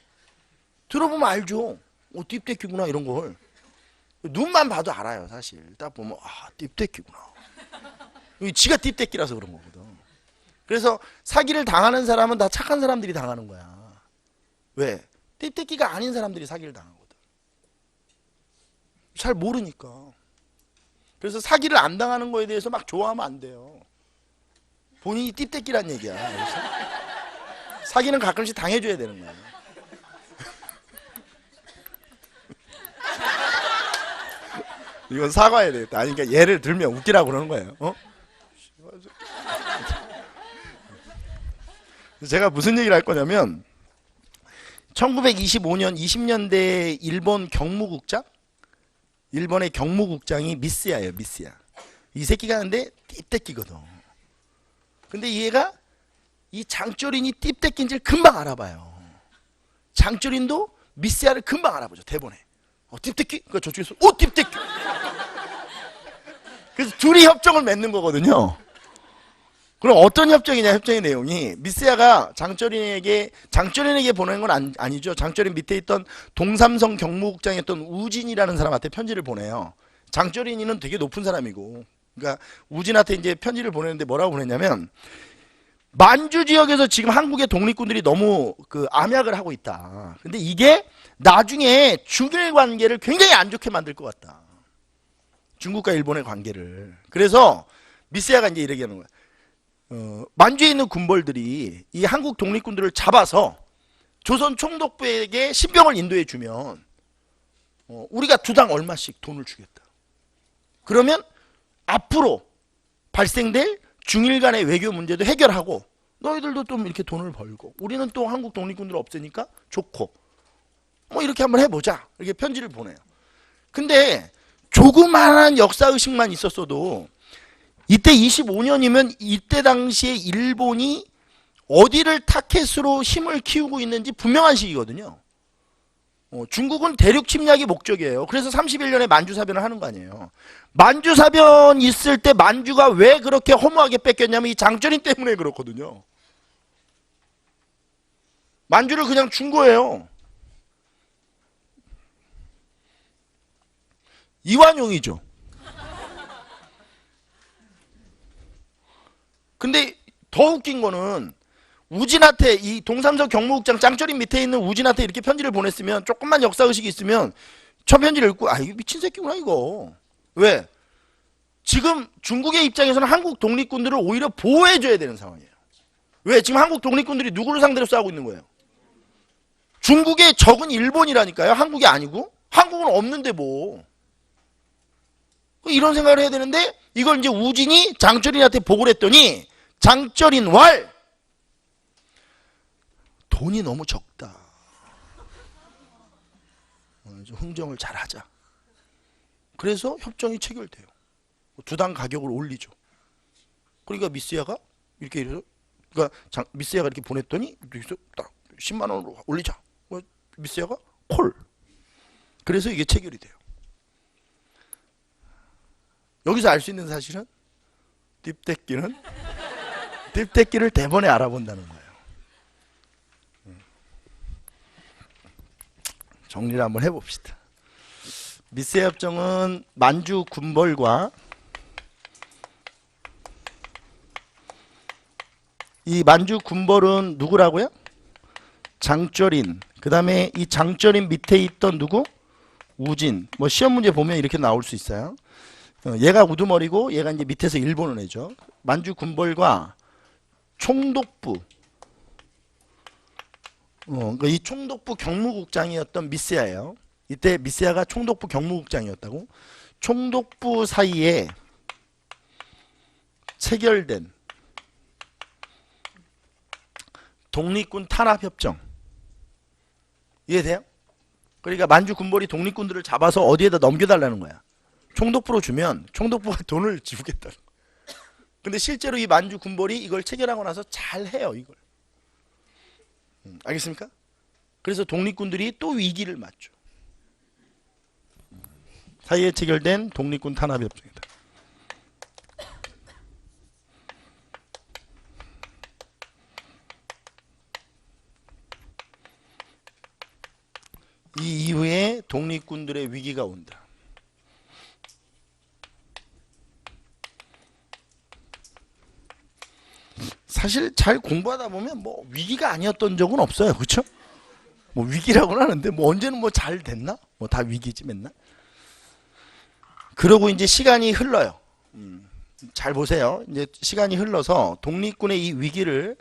들어보면 알죠. 띠떼끼구나, 이런 걸. 눈만 봐도 알아요, 사실. 딱 보면, 아, 띠떼끼구나. 지가 띠떼끼라서 그런 거거든. 그래서 사기를 당하는 사람은 다 착한 사람들이 당하는 거야. 왜? 띠떼끼가 아닌 사람들이 사기를 당하거든. 잘 모르니까. 그래서 사기를 안 당하는 거에 대해서 막 좋아하면 안 돼요. 본인이 띠떼끼란 얘기야. 그래서 사기는 가끔씩 당해줘야 되는 거야. 이건 사과해야 되겠다. 아니, 그러니까 예를 들면 웃기라고 그러는 거예요. 제가 무슨 얘기를 할 거냐면, 1925년 20년대 일본 경무국장? 일본의 경무국장이 미스야예요, 미스야. 이 새끼가 근데 띠떼끼거든. 근데 얘가 이 장쩌린이 띠떼끼인지를 금방 알아봐요. 장쩌린도 미스야를 금방 알아보죠, 대본에. 띠떼끼? 그러니까 저쪽에서 띠떼끼. 그래서 둘이 협정을 맺는 거거든요. 그럼 어떤 협정이냐, 협정의 내용이, 미스야가 장쩌린에게 보내는 건 아니죠. 장쩌린 밑에 있던 동삼성 경무국장이었던 우진이라는 사람한테 편지를 보내요. 장쩌린이는 되게 높은 사람이고, 그러니까 우진한테 이제 편지를 보내는데 뭐라고 보냈냐면, 만주 지역에서 지금 한국의 독립군들이 너무 암약을 하고 있다. 근데 이게 나중에 중일 관계를 굉장히 안 좋게 만들 것 같다. 중국과 일본의 관계를. 그래서 미스야가 이제 이렇게 하는 거야. 만주에 있는 군벌들이 이 한국 독립군들을 잡아서 조선 총독부에게 신병을 인도해 주면 우리가 두당 얼마씩 돈을 주겠다. 그러면 앞으로 발생될 중일 간의 외교 문제도 해결하고 너희들도 좀 이렇게 돈을 벌고 우리는 또 한국 독립군들 없으니까 좋고 뭐 이렇게 한번 해보자. 이렇게 편지를 보내요. 근데 조그마한 역사의식만 있었어도 이때 25년이면 이때 당시에 일본이 어디를 타켓으로 힘을 키우고 있는지 분명한 시기거든요. 중국은 대륙 침략이 목적이에요. 그래서 31년에 만주사변을 하는 거 아니에요. 만주사변 있을 때 만주가 왜 그렇게 허무하게 뺏겼냐면 이 장쩌린 때문에 그렇거든요. 만주를 그냥 준 거예요. 이완용이죠. 근데 더 웃긴 거는 우진한테 이 동삼서 경무국장 짱쩌린 밑에 있는 우진한테 이렇게 편지를 보냈으면 조금만 역사의식이 있으면 첫 편지를 읽고 아 이거 미친 새끼구나 이거. 왜? 지금 중국의 입장에서는 한국 독립군들을 오히려 보호해줘야 되는 상황이에요. 왜? 지금 한국 독립군들이 누구를 상대로 싸우고 있는 거예요? 중국의 적은 일본이라니까요. 한국이 아니고. 한국은 없는데 뭐. 이런 생각을 해야 되는데 이걸 이제 우진이 장쩌린한테 보고를 했더니 장쩌린 왈 돈이 너무 적다. 좀 흥정을 잘하자. 그래서 협정이 체결돼요. 두 당 가격을 올리죠. 그러니까 미스야가 이렇게 이래서 그러니까 미스야가 이렇게 보냈더니 여기서 딱 10만 원으로 올리자. 미스야가 콜. 그래서 이게 체결이 돼요. 여기서 알 수 있는 사실은 딥대끼를 대번에 알아본다는 거예요. 정리를 한번 해봅시다. 미스야 협정은 만주 군벌과 이 만주 군벌은 누구라고요? 장쩌린. 그 다음에 이 장쩌린 밑에 있던 누구? 우진. 뭐 시험 문제 보면 이렇게 나올 수 있어요. 얘가 우두머리고 얘가 이제 밑에서 일본을 해죠. 만주 군벌과 총독부. 그러니까 이 총독부 경무국장이었던 미스야예요. 이때 미스야가 총독부 경무국장이었다고. 총독부 사이에 체결된 독립군 탄압협정. 이해돼요? 그러니까 만주 군벌이 독립군들을 잡아서 어디에다 넘겨달라는 거야. 총독부로 주면 총독부가 돈을 지우겠다는 거야. 근데 실제로 이 만주 군벌이 이걸 체결하고 나서 잘 해요, 이걸. 알겠습니까? 그래서 독립군들이 또 위기를 맞죠. 사이에 체결된 독립군 탄압협정이다. 이 이후에 독립군들의 위기가 온다. 사실 잘 공부하다 보면 뭐 위기가 아니었던 적은 없어요. 그렇죠? 뭐 위기라고는 하는데 뭐 언제는 뭐 잘 됐나? 뭐 다 위기지 맨날. 그러고 이제 시간이 흘러요. 잘 보세요. 이제 시간이 흘러서 독립군의 이 위기를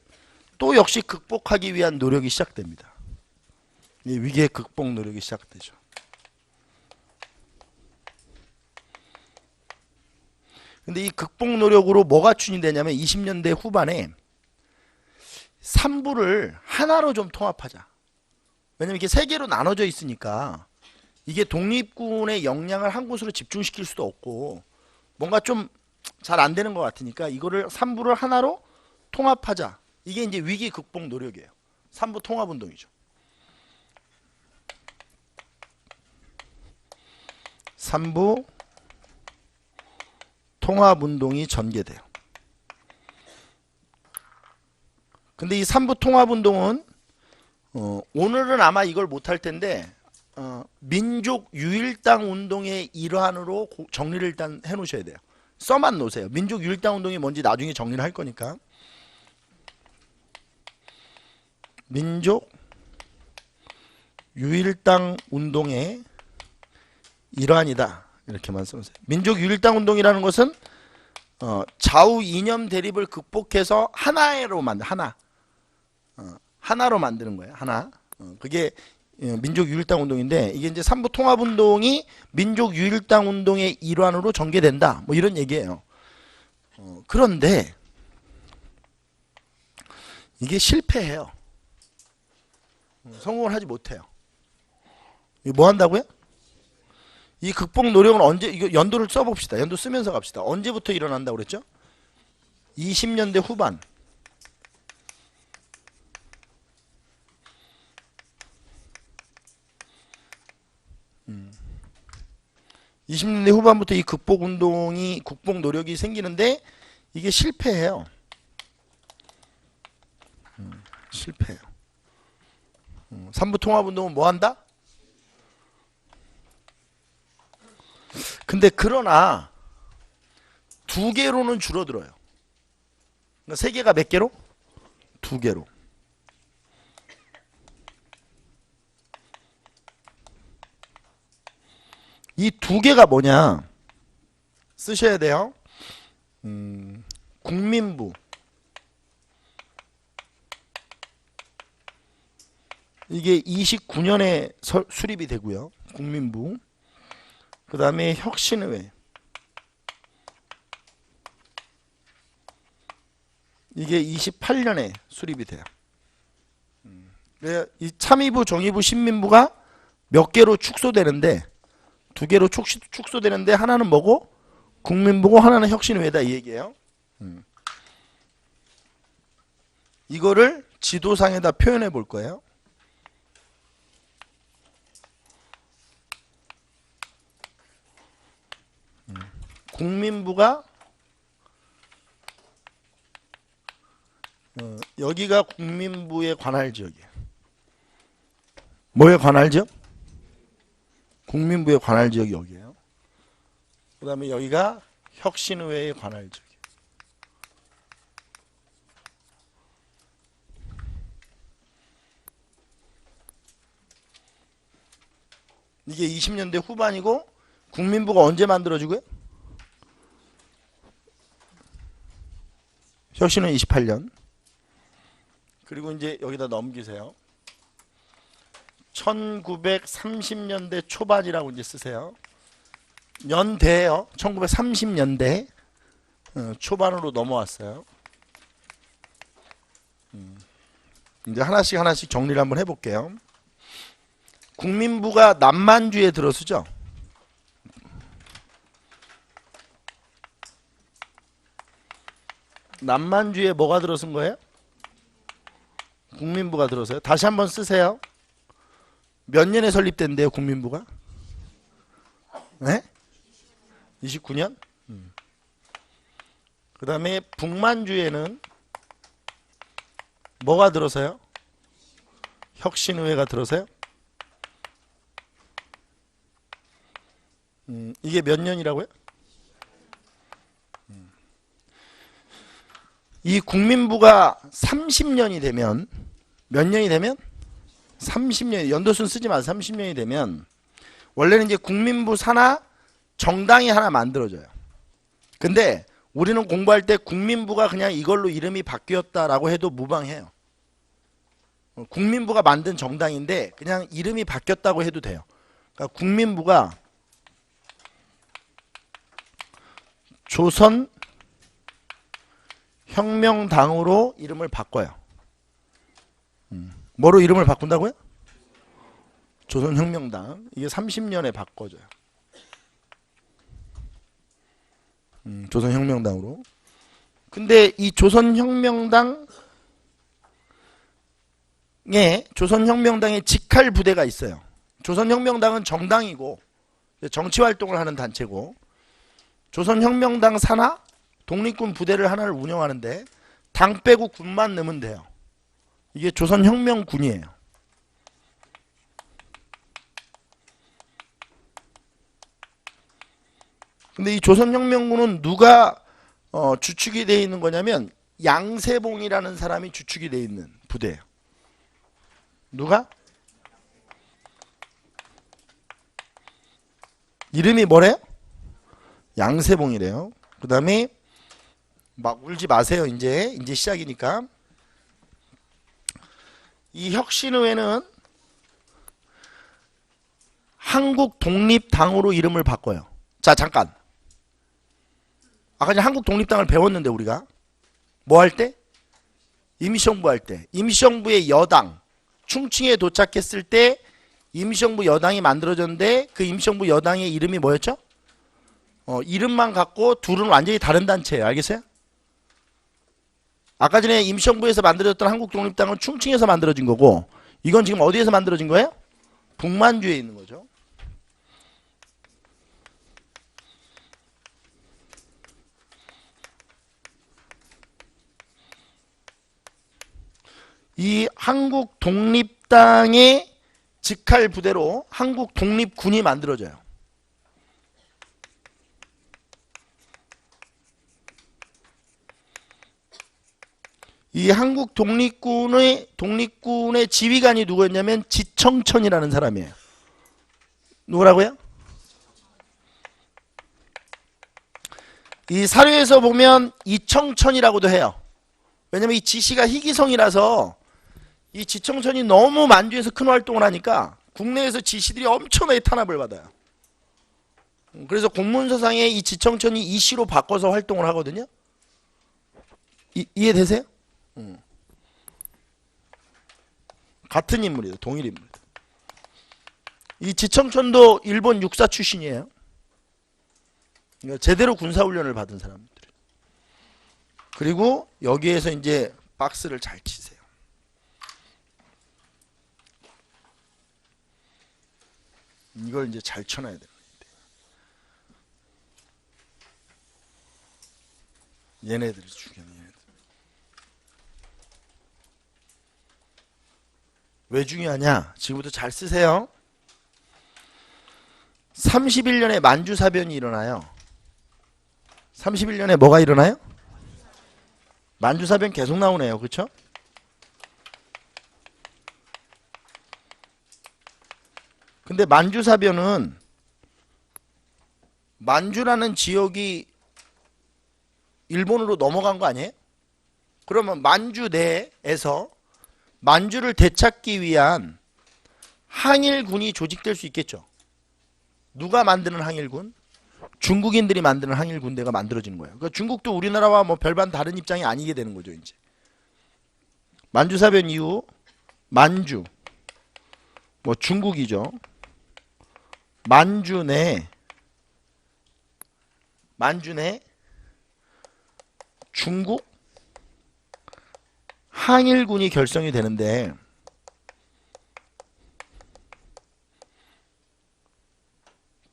또 역시 극복하기 위한 노력이 시작됩니다. 이 위기의 극복 노력이 시작되죠. 근데 이 극복 노력으로 뭐가 추진되냐면 20년대 후반에 3부를 하나로 좀 통합하자. 왜냐면 이게 세 개로 나눠져 있으니까 이게 독립군의 역량을 한 곳으로 집중시킬 수도 없고 뭔가 좀 잘 안 되는 것 같으니까 이거를 3부를 하나로 통합하자. 이게 이제 위기 극복 노력이에요. 3부 통합운동이죠. 3부 통합운동이 전개돼요. 근데 이 3부 통합운동은 오늘은 아마 이걸 못할 텐데 민족 유일당 운동의 일환으로 정리를 일단 해놓으셔야 돼요. 써만 놓으세요. 민족 유일당 운동이 뭔지 나중에 정리를 할 거니까. 민족 유일당 운동의 일환이다. 이렇게만 써보세요. 민족 유일당 운동이라는 것은 좌우 이념 대립을 극복해서 하나로 만든 하나로 만드는 거예요. 하나. 그게 민족유일당 운동인데 이게 이제 삼부통합운동이 민족유일당 운동의 일환으로 전개된다. 뭐 이런 얘기예요. 그런데 이게 실패해요. 성공을 하지 못해요. 이거 뭐 한다고요? 이 극복 노력은 언제, 이거 연도를 써봅시다. 연도 쓰면서 갑시다. 언제부터 일어난다고 그랬죠? 20년대 후반. 20년대 후반부터 이 극복 노력이 생기는데 이게 실패해요. 실패해요. 삼부통합운동은 뭐 한다? 근데 그러나 두 개로는 줄어들어요. 그러니까 세 개가 몇 개로? 두 개로. 이 두 개가 뭐냐? 쓰셔야 돼요. 국민부. 이게 29년에 수립이 되고요. 국민부. 그 다음에 혁신의회. 이게 28년에 수립이 돼요. 이 참의부, 정의부, 신민부가 몇 개로 축소되는데 두 개로 축소되는데 하나는 뭐고? 국민부고 하나는 혁신의회다 이 얘기예요. 이거를 지도상에다 표현해 볼 거예요. 국민부가 여기가 국민부의 관할 지역이에요. 뭐에 관할 지역? 국민부의 관할 지역이 여기에요. 그 다음에 여기가 혁신의회의 관할 지역이에요. 이게 20년대 후반이고 국민부가 언제 만들어지고요? 혁신은 28년. 그리고 이제 여기다 넘기세요. 1930년대 초반이라고 이제 쓰세요. 연대예요. 1930년대 초반으로 넘어왔어요. 이제 하나씩 정리를 한번 해볼게요. 국민부가 남만주에 들어서죠. 남만주에 뭐가 들어선 거예요? 국민부가 들어서요. 다시 한번 쓰세요. 몇 년에 설립된대요, 국민부가? 네? 29년? 그 다음에 북만주에는 뭐가 들어서요? 혁신의회가 들어서요? 이게 몇 년이라고요? 이 국민부가 30년이 되면 몇 년이 되면? 30년, 연도수는 쓰지 마세요. 30년이 되면 원래는 이제 국민부 산하 정당이 하나 만들어져요. 근데 우리는 공부할 때 국민부가 그냥 이걸로 이름이 바뀌었다라고 해도 무방해요. 국민부가 만든 정당인데 그냥 이름이 바뀌었다고 해도 돼요. 그러니까 국민부가 조선혁명당으로 이름을 바꿔요. 뭐로 이름을 바꾼다고요? 조선혁명당. 이게 30년에 바꿔져요. 조선혁명당으로. 근데 이 조선혁명당의 직할 부대가 있어요. 조선혁명당은 정당이고 정치활동을 하는 단체고 조선혁명당 산하 독립군 부대를 하나를 운영하는데 당 빼고 군만 넣으면 돼요. 이게 조선혁명군이에요. 근데 이 조선혁명군은 누가 주축이 되어 있는 거냐면 양세봉이라는 사람이 주축이 되어 있는 부대예요. 누가? 이름이 뭐래요? 양세봉이래요. 그 다음에 막 울지 마세요. 이제 시작이니까. 이 혁신의회는 한국 독립당으로 이름을 바꿔요. 자, 잠깐. 아까 전에 한국 독립당을 배웠는데 우리가 뭐 할 때? 임시정부 할 때. 임시정부의 여당 충칭에 도착했을 때 임시정부 여당이 만들어졌는데 그 임시정부 여당의 이름이 뭐였죠? 이름만 갖고 둘은 완전히 다른 단체예요. 알겠어요? 아까 전에 임시정부에서 만들어졌던 한국독립당은 충칭에서 만들어진 거고 이건 지금 어디에서 만들어진 거예요? 북만주에 있는 거죠. 이 한국독립당의 직할 부대로 한국독립군이 만들어져요. 이 한국 독립군의 지휘관이 누구였냐면 지청천이라는 사람이에요. 누구라고요? 이 사료에서 보면 이청천이라고도 해요. 왜냐면 이 지씨가 희귀성이라서 이 지청천이 너무 만주에서 큰 활동을 하니까 국내에서 지씨들이 엄청나게 탄압을 받아요. 그래서 공문서상에 이 지청천이 이씨로 바꿔서 활동을 하거든요. 이해되세요? 같은 인물이에요. 동일 인물. 이 지청천도 일본 육사 출신이에요. 그러니까 제대로 군사훈련을 받은 사람들. 그리고 여기에서 이제 박스를 잘 치세요. 이걸 이제 잘 쳐놔야 되는데. 얘네들이 죽였네. 왜 중요하냐? 지금부터 잘 쓰세요. 31년에 만주사변이 일어나요. 31년에 뭐가 일어나요? 만주사변 계속 나오네요. 그렇죠? 근데 만주사변은 만주라는 지역이 일본으로 넘어간 거 아니에요? 그러면 만주 내에서 만주를 되찾기 위한 항일군이 조직될 수 있겠죠. 누가 만드는 항일군? 중국인들이 만드는 항일군대가 만들어지는 거예요. 그러니까 중국도 우리나라와 뭐 별반 다른 입장이 아니게 되는 거죠. 이제 만주사변 이후 만주, 뭐 중국이죠. 만주 내 중국 항일군이 결성이 되는데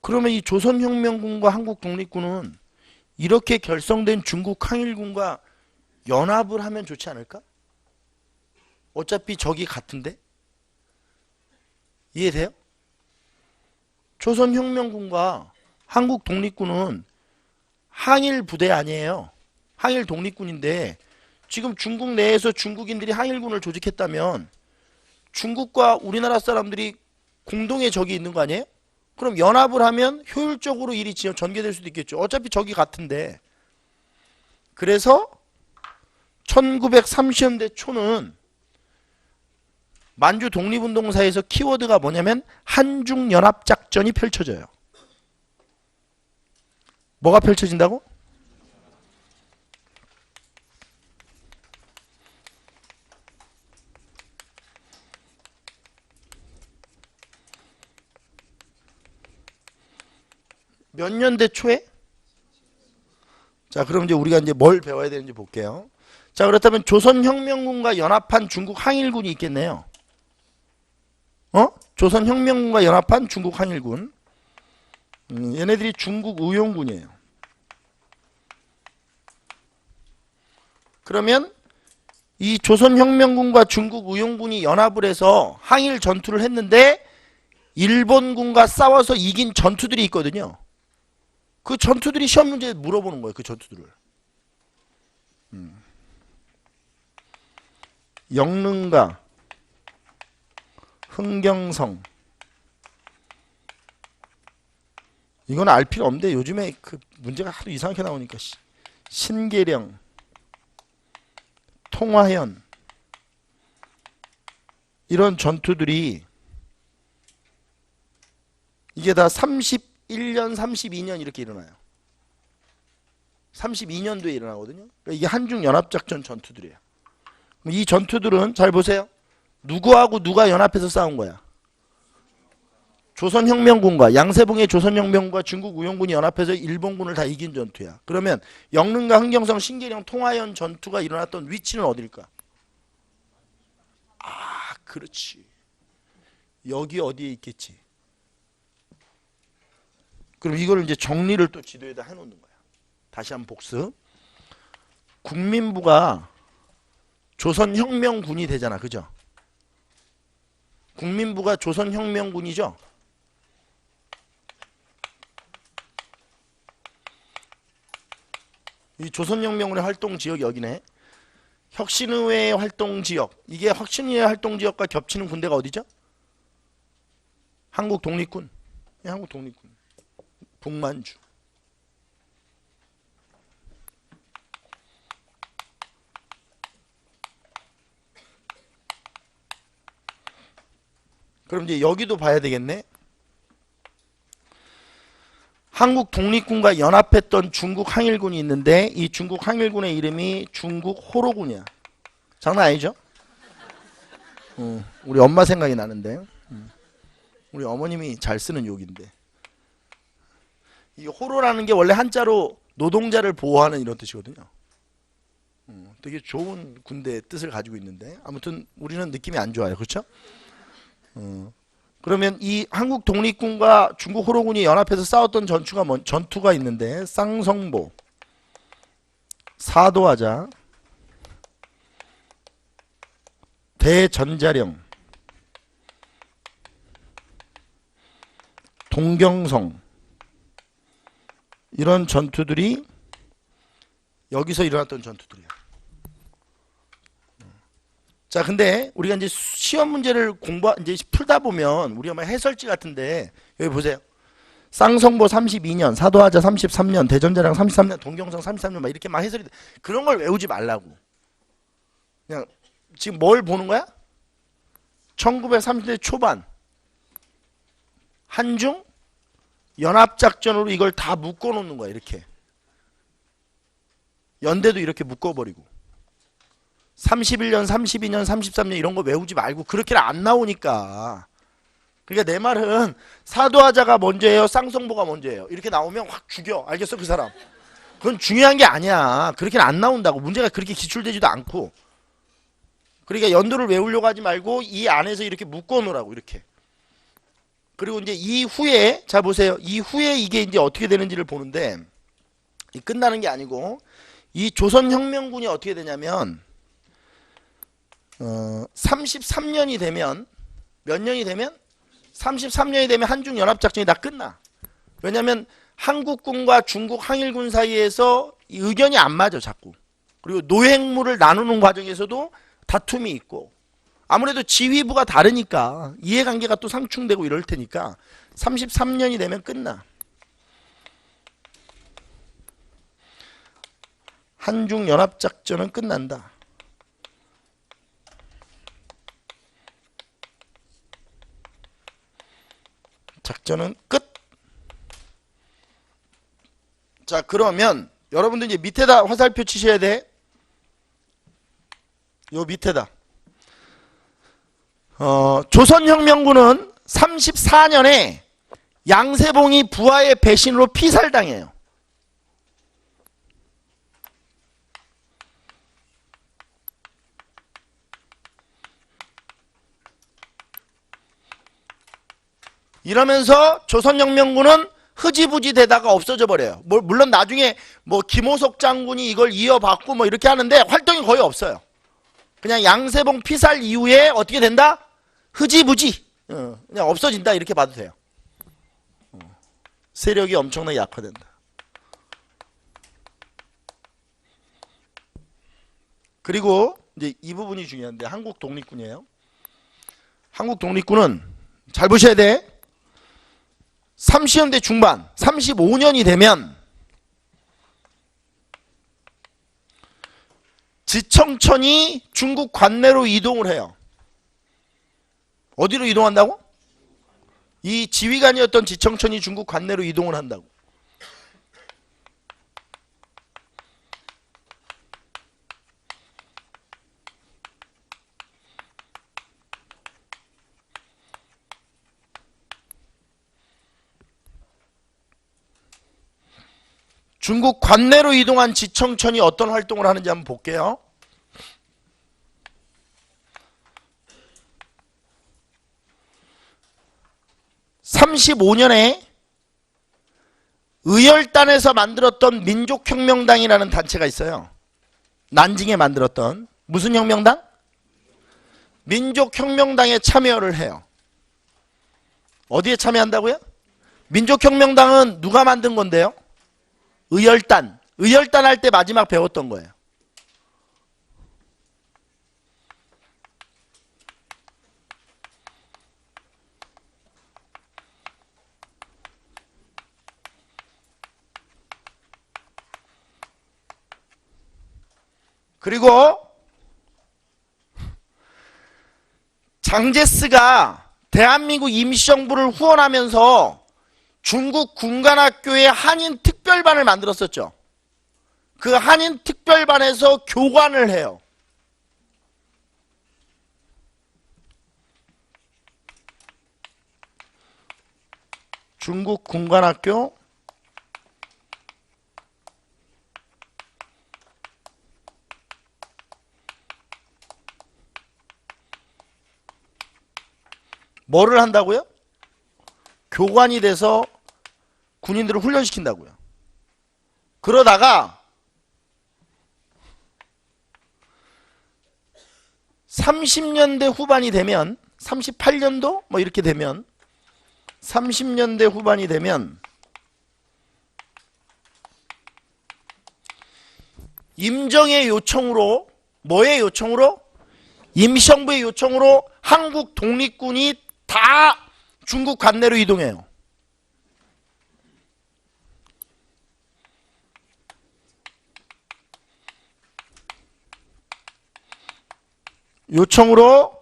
그러면 이 조선혁명군과 한국독립군은 이렇게 결성된 중국 항일군과 연합을 하면 좋지 않을까? 어차피 적이 같은데? 이해돼요? 조선혁명군과 한국독립군은 항일 부대 아니에요. 항일 독립군인데 지금 중국 내에서 중국인들이 항일군을 조직했다면 중국과 우리나라 사람들이 공동의 적이 있는 거 아니에요? 그럼 연합을 하면 효율적으로 일이 전개될 수도 있겠죠. 어차피 적이 같은데. 그래서 1930년대 초는 만주 독립운동사에서 키워드가 뭐냐면 한중연합작전이 펼쳐져요. 뭐가 펼쳐진다고? 몇 년대 초에? 자, 그럼 이제 우리가 이제 뭘 배워야 되는지 볼게요. 자, 그렇다면 조선혁명군과 연합한 중국 항일군이 있겠네요. 조선혁명군과 연합한 중국 항일군. 얘네들이 중국 의용군이에요. 그러면 이 조선혁명군과 중국 의용군이 연합을 해서 항일 전투를 했는데 일본군과 싸워서 이긴 전투들이 있거든요. 그 전투들이 시험 문제에 물어보는 거예요. 그 전투들을. 영릉가, 흥경성. 이건 알 필요 없는데 요즘에 그 문제가 하도 이상하게 나오니까. 신계령, 통화현. 이런 전투들이 이게 다 31년, 32년 이렇게 일어나요. 32년도에 일어나거든요. 그러니까 이게 한중연합작전 전투들이에요. 이 전투들은 잘 보세요. 누구하고 누가 연합해서 싸운 거야? 조선혁명군과 양세봉의 조선혁명군과 중국 우영군이 연합해서 일본군을 다 이긴 전투야. 그러면 영릉과 흥경성, 신계령, 통화연 전투가 일어났던 위치는 어딜까? 아, 그렇지. 여기 어디에 있겠지. 그럼 이걸 이제 정리를 또 지도에다 해놓는 거야. 다시 한번 복습. 국민부가 조선혁명군이 되잖아. 그죠? 국민부가 조선혁명군이죠? 이 조선혁명군의 활동지역이 여기네. 혁신의회 활동지역. 이게 혁신의회 활동지역과 겹치는 군대가 어디죠? 한국 독립군. 한국 독립군. 북만주. 그럼 이제 여기도 봐야 되겠네. 한국 독립군과 연합했던 중국 항일군이 있는데 이 중국 항일군의 이름이 중국 호로군이야. 장난 아니죠? 우리 엄마 생각이 나는데. 우리 어머님이 잘 쓰는 욕인데. 이 호로라는 게 원래 한자로 노동자를 보호하는 이런 뜻이거든요. 되게 좋은 군대의 뜻을 가지고 있는데 아무튼 우리는 느낌이 안 좋아요. 그렇죠? 그러면 이 한국 독립군과 중국 호로군이 연합해서 싸웠던 전투가 있는데 쌍성보, 사도하자, 대전자령, 동경성 이런 전투들이 여기서 일어났던 전투들이야. 자, 근데 우리가 이제 시험 문제를 이제 풀다 보면 우리가 막 해설지 같은데 여기 보세요. 쌍성보 32년, 사도하자 33년, 대전자령 33년, 동경성 33년 막 이렇게 막 해설이 돼. 그런 걸 외우지 말라고. 그냥 지금 뭘 보는 거야? 1930년 초반 한중 연합작전으로 이걸 다 묶어 놓는 거야. 이렇게. 연대도 이렇게 묶어버리고. 31년, 32년, 33년 이런 거 외우지 말고 그렇게는 안 나오니까. 그러니까 내 말은 사도하자가 먼저예요, 쌍성보가 먼저예요. 이렇게 나오면 확 죽여. 알겠어, 그 사람? 그건 중요한 게 아니야. 그렇게는 안 나온다고. 문제가 그렇게 기출되지도 않고. 그러니까 연도를 외우려고 하지 말고 이 안에서 이렇게 묶어 놓으라고. 이렇게. 그리고 이제 이후에 자 보세요. 이후에 이게 이제 어떻게 되는지를 보는데 끝나는 게 아니고 이 조선혁명군이 어떻게 되냐면 33년이 되면 몇 년이 되면 33년이 되면 한중연합작전이 다 끝나. 왜냐하면 한국군과 중국 항일군 사이에서 의견이 안 맞아 자꾸. 그리고 노획물을 나누는 과정에서도 다툼이 있고 아무래도 지휘부가 다르니까 이해관계가 또 상충되고 이럴 테니까 33년이 되면 끝나. 한중연합작전은 끝난다. 작전은 끝. 자, 그러면 여러분들 이제 밑에다 화살표 치셔야 돼. 요 밑에다. 조선혁명군은 34년에 양세봉이 부하의 배신으로 피살당해요. 이러면서 조선혁명군은 흐지부지 되다가 없어져 버려요. 물론 나중에 뭐 김호석 장군이 이걸 이어받고 뭐 이렇게 하는데 활동이 거의 없어요. 그냥 양세봉 피살 이후에 어떻게 된다? 흐지부지 그냥 없어진다 이렇게 봐도 돼요. 세력이 엄청나게 약화된다. 그리고 이제 이 부분이 중요한데 한국 독립군이에요. 한국 독립군은 잘 보셔야 돼. 30년대 중반 35년이 되면 지청천이 중국 관내로 이동을 해요. 어디로 이동한다고? 이 지휘관이었던 지청천이 중국 관내로 이동을 한다고. 중국 관내로 이동한 지청천이 어떤 활동을 하는지 한번 볼게요. 35년에 의열단에서 만들었던 민족혁명당이라는 단체가 있어요. 난징에 만들었던 무슨 혁명당? 민족혁명당에 참여를 해요. 어디에 참여한다고요? 민족혁명당은 누가 만든 건데요? 의열단. 의열단 할 때 마지막 배웠던 거예요. 그리고 장제스가 대한민국 임시정부를 후원하면서 중국 군관학교에 한인 특별반을 만들었었죠. 그 한인 특별반에서 교관을 해요. 중국 군관학교 뭐를 한다고요? 교관이 돼서 군인들을 훈련시킨다고요. 그러다가 30년대 후반이 되면 38년도 뭐 이렇게 되면 30년대 후반이 되면 임정의 요청으로 뭐의 요청으로? 임시정부의 요청으로 한국 독립군이 다 중국 관내로 이동해요. 요청으로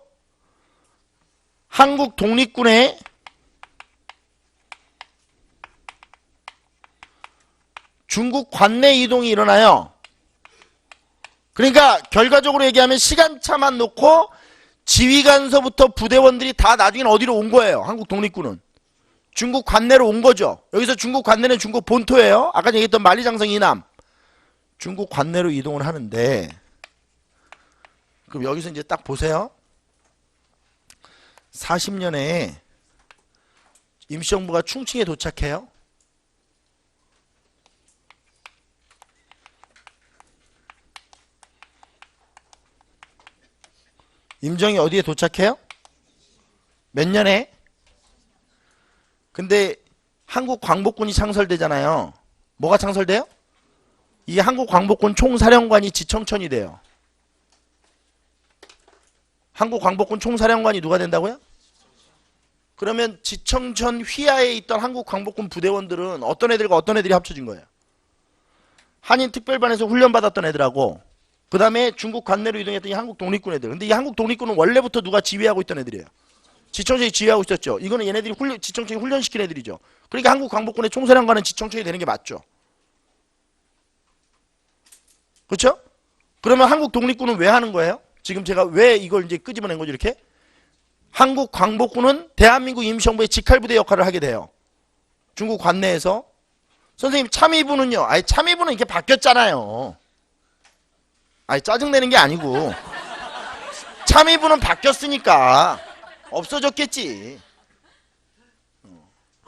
한국 독립군의 중국 관내 이동이 일어나요. 그러니까 결과적으로 얘기하면 시간차만 놓고 지휘관서부터 부대원들이 다 나중에는 어디로 온 거예요? 한국 독립군은 중국 관내로 온 거죠. 여기서 중국 관내는 중국 본토예요. 아까 얘기했던 만리장성 이남 중국 관내로 이동을 하는데, 그럼 여기서 이제 딱 보세요. 40년에 임시정부가 충칭에 도착해요. 임정이 어디에 도착해요? 몇 년에? 근데 한국 광복군이 창설되잖아요. 뭐가 창설돼요? 이 한국 광복군 총사령관이 지청천이 돼요. 한국 광복군 총사령관이 누가 된다고요? 그러면 지청천 휘하에 있던 한국 광복군 부대원들은 어떤 애들과 어떤 애들이 합쳐진 거예요? 한인 특별반에서 훈련받았던 애들하고 그 다음에 중국 관내로 이동했던 이 한국 독립군 애들. 근데 이 한국 독립군은 원래부터 누가 지휘하고 있던 애들이에요? 지청천이 지휘하고 있었죠. 이거는 얘네들이 지청천이 훈련시킨 애들이죠. 그러니까 한국 광복군의 총사령관은 지청천이 되는 게 맞죠. 그렇죠? 그러면 한국 독립군은 왜 하는 거예요? 지금 제가 왜 이걸 이제 끄집어낸 거죠, 이렇게? 한국 광복군은 대한민국 임시정부의 직할부대 역할을 하게 돼요. 중국 관내에서. 선생님, 참의부는요? 아니, 참의부는 이렇게 바뀌었잖아요. 아니, 짜증내는 게 아니고. 참의부는 바뀌었으니까 없어졌겠지.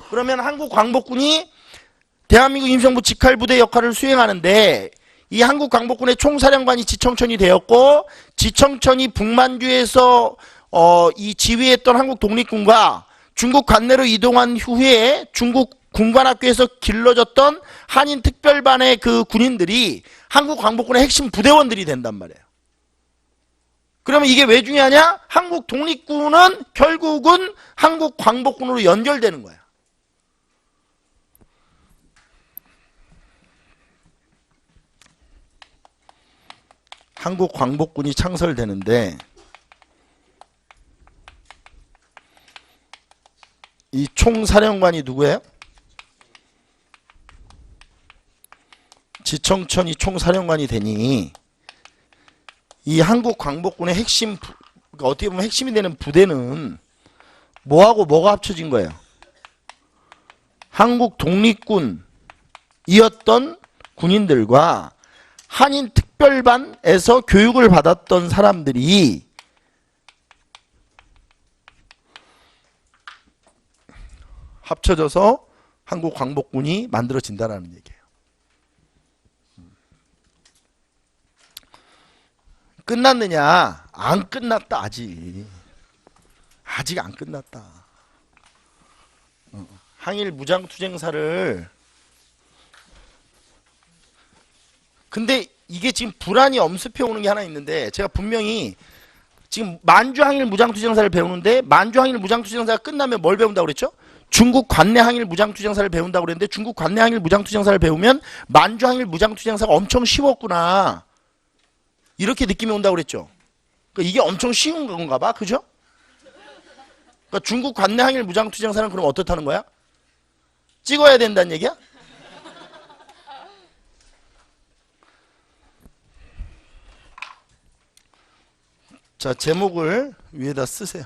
그러면 한국 광복군이 대한민국 임시정부 직할부대 역할을 수행하는데, 이 한국 광복군의 총사령관이 지청천이 되었고, 지청천이 북만주에서 이 지휘했던 한국 독립군과 중국 관내로 이동한 후에 중국 군관학교에서 길러졌던 한인 특별반의 그 군인들이 한국 광복군의 핵심 부대원들이 된단 말이에요. 그러면 이게 왜 중요하냐? 한국 독립군은 결국은 한국 광복군으로 연결되는 거야. 한국 광복군이 창설되는데 이 총사령관이 누구예요? 지청천이 총사령관이 되니 이 한국 광복군의 핵심 그러니까 어떻게 보면 핵심이 되는 부대는 뭐하고 뭐가 합쳐진 거예요? 한국 독립군이었던 군인들과 한인 특별반에서 교육을 받았던 사람들이 합쳐져서 한국 광복군이 만들어진다는 얘기예요. 끝났느냐? 안 끝났다. 아직 안 끝났다. 항일 무장투쟁사를 근데 이게 지금 불안이 엄습해 오는 게 하나 있는데 제가 분명히 지금 만주 항일 무장투쟁사를 배우는데 만주 항일 무장투쟁사가 끝나면 뭘 배운다고 그랬죠? 중국 관내 항일 무장투쟁사를 배운다고 그랬는데 중국 관내 항일 무장투쟁사를 배우면 만주 항일 무장투쟁사가 엄청 쉬웠구나 이렇게 느낌이 온다고 그랬죠. 그러니까 이게 엄청 쉬운 건가 봐. 그죠? 그러니까 중국 관내 항일 무장투쟁사는 그럼 어떻다는 거야? 찍어야 된다는 얘기야? 자, 제목을 위에다 쓰세요.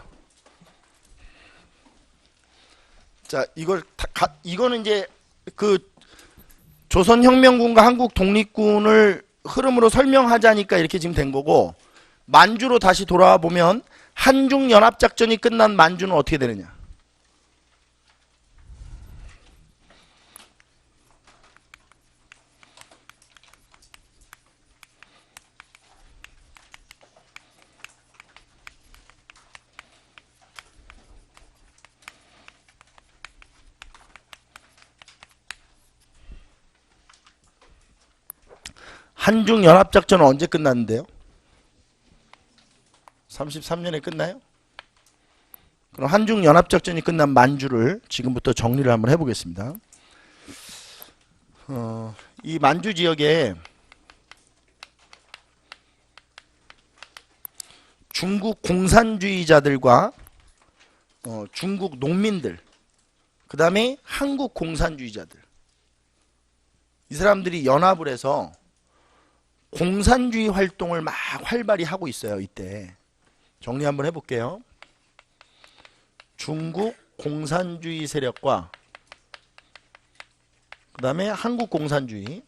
자, 이거는 이제 그 조선혁명군과 한국 독립군을 흐름으로 설명하자니까 이렇게 지금 된 거고 만주로 다시 돌아와 보면 한중연합작전이 끝난 만주는 어떻게 되느냐? 한중연합작전은 언제 끝났는데요? 33년에 끝나요? 그럼 한중연합작전이 끝난 만주를 지금부터 정리를 한번 해보겠습니다. 이 만주 지역에 중국 공산주의자들과 중국 농민들 그 다음에 한국 공산주의자들 이 사람들이 연합을 해서 공산주의 활동을 막 활발히 하고 있어요. 이때 정리 한번 해볼게요. 중국 공산주의 세력과 그 다음에 한국 공산주의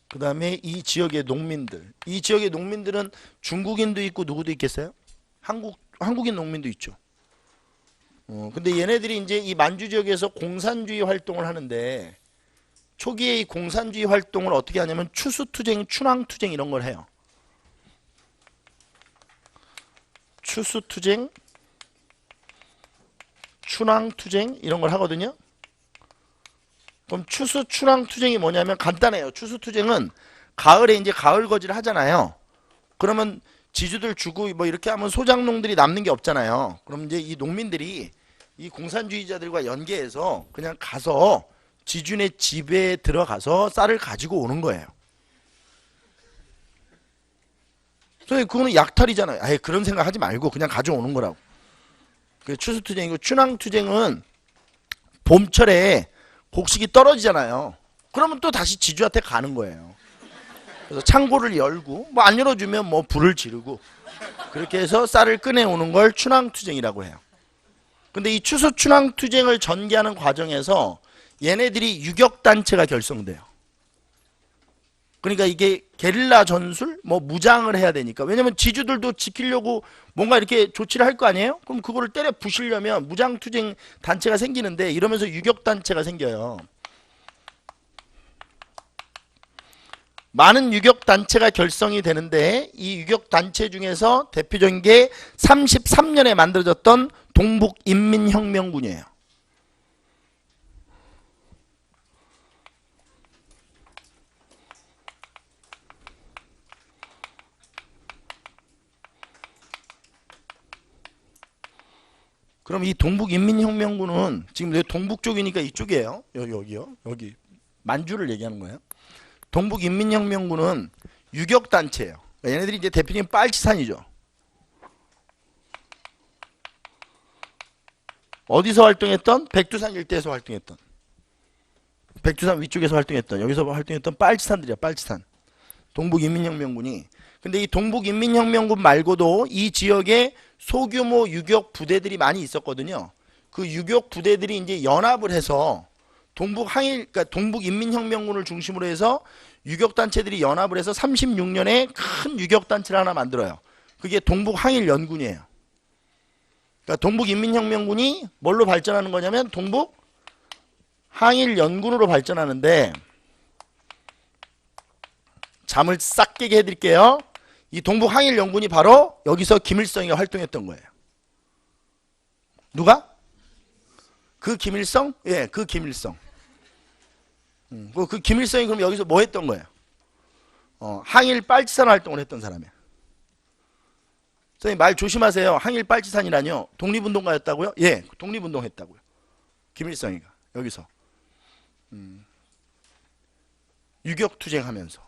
그 다음에 이 지역의 농민들 이 지역의 농민들은 중국인도 있고 누구도 있겠어요? 한국인 농민도 있죠. 근데 얘네들이 이제 이 만주 지역에서 공산주의 활동을 하는데 초기에 이 공산주의 활동을 어떻게 하냐면 추수투쟁, 춘왕투쟁 이런 걸 해요. 추수투쟁, 춘왕투쟁 이런 걸 하거든요. 그럼 추수, 춘왕투쟁이 뭐냐면 간단해요. 추수투쟁은 가을에 이제 가을거지를 하잖아요. 그러면 지주들 주고 뭐 이렇게 하면 소작농들이 남는 게 없잖아요. 그럼 이제 이 농민들이 이 공산주의자들과 연계해서 그냥 가서 지주네 집에 들어가서 쌀을 가지고 오는 거예요. 선생님 그거는 약탈이잖아요. 아예 그런 생각 하지 말고 그냥 가져오는 거라고. 그게 추수투쟁이고 춘왕투쟁은 봄철에 곡식이 떨어지잖아요. 그러면 또 다시 지주한테 가는 거예요. 그래서 창고를 열고 뭐 안 열어주면 뭐 불을 지르고 그렇게 해서 쌀을 꺼내오는 걸 춘왕투쟁이라고 해요. 근데 이 추수춘왕투쟁을 전개하는 과정에서 얘네들이 유격단체가 결성돼요. 그러니까 이게 게릴라 전술, 뭐 무장을 해야 되니까. 왜냐면 지주들도 지키려고 뭔가 이렇게 조치를 할 거 아니에요? 그럼 그거를 때려 부시려면 무장투쟁 단체가 생기는데 이러면서 유격단체가 생겨요. 많은 유격단체가 결성이 되는데 이 유격단체 중에서 대표적인 게 33년에 만들어졌던 동북인민혁명군이에요. 그럼 이 동북인민혁명군은 지금 동북 쪽이니까 이쪽이에요. 여기요. 여기 만주를 얘기하는 거예요. 동북인민혁명군은 유격단체예요. 얘네들이 이제 대표적인 빨치산이죠. 어디서 활동했던? 백두산 일대에서 활동했던. 백두산 위쪽에서 활동했던, 여기서 활동했던 빨치산들이야, 빨치산. 동북인민혁명군이. 근데 이 동북인민혁명군 말고도 이 지역에 소규모 유격 부대들이 많이 있었거든요. 그 유격 부대들이 이제 연합을 해서 그러니까 동북인민혁명군을 중심으로 해서 유격단체들이 연합을 해서 36년에 큰 유격단체를 하나 만들어요. 그게 동북항일연군이에요. 그러니까 동북인민혁명군이 뭘로 발전하는 거냐면 동북항일연군으로 발전하는데, 잠을 싹 깨게 해드릴게요. 이 동북항일연군이 바로 여기서 김일성이가 활동했던 거예요. 누가? 그 김일성? 예, 그 김일성. 그 김일성이 그럼 여기서 뭐 했던 거예요? 항일 빨치산 활동을 했던 사람이에요. 선생님 말 조심하세요. 항일 빨치산이라뇨? 독립운동가였다고요? 예, 독립운동 했다고요. 김일성이가 여기서 유격투쟁하면서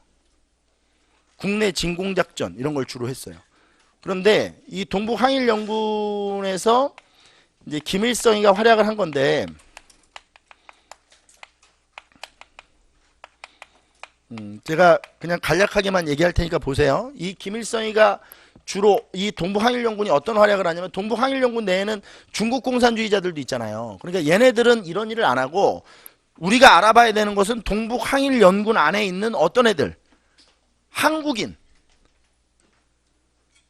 국내 진공작전 이런 걸 주로 했어요. 그런데 이 동북항일연군에서 이제 김일성이가 활약을 한 건데, 제가 그냥 간략하게만 얘기할 테니까 보세요. 이 김일성이가 주로 이 동북항일연군이 어떤 활약을 하냐면, 동북항일연군 내에는 중국 공산주의자들도 있잖아요. 그러니까 얘네들은 이런 일을 안 하고, 우리가 알아봐야 되는 것은 동북항일연군 안에 있는 어떤 애들, 한국인,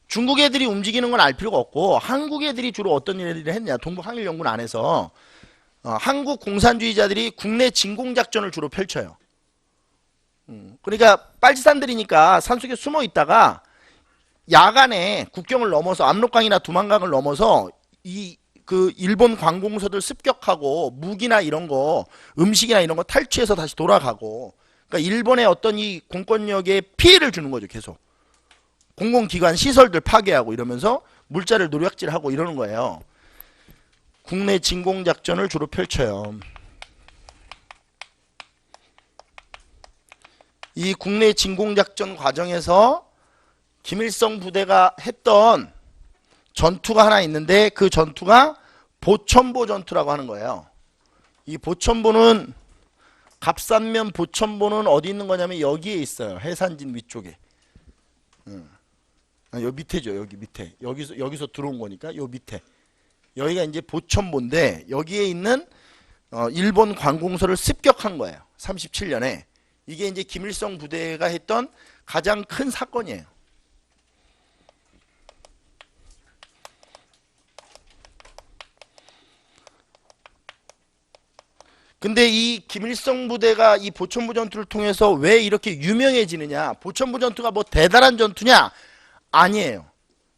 중국 애들이 움직이는 건 알 필요가 없고, 한국 애들이 주로 어떤 일을 했냐, 동북항일연군 안에서 한국 공산주의자들이 국내 진공작전을 주로 펼쳐요. 그러니까 빨치산들이니까 산속에 숨어 있다가 야간에 국경을 넘어서 압록강이나 두만강을 넘어서 그 일본 관공서들 습격하고 무기나 이런 거, 음식이나 이런 거 탈취해서 다시 돌아가고, 그러니까 일본의 어떤 이 공권력에 피해를 주는 거죠. 계속 공공기관 시설들 파괴하고 이러면서 물자를 노략질하고 이러는 거예요. 국내 진공작전을 주로 펼쳐요. 이 국내 진공작전 과정에서 김일성 부대가 했던 전투가 하나 있는데, 그 전투가 보천보 전투라고 하는 거예요. 이 보천보는, 갑산면 보천보는 어디 있는 거냐면 여기에 있어요. 해산진 위쪽에. 여기 밑에죠. 여기 밑에. 여기서 들어온 거니까 요 밑에. 여기가 이제 보천보인데, 여기에 있는 일본 관공서를 습격한 거예요. 37년에. 이게 이제 김일성 부대가 했던 가장 큰 사건이에요. 근데 이 김일성 부대가 이 보천보 전투를 통해서 왜 이렇게 유명해지느냐? 보천보 전투가 뭐 대단한 전투냐? 아니에요.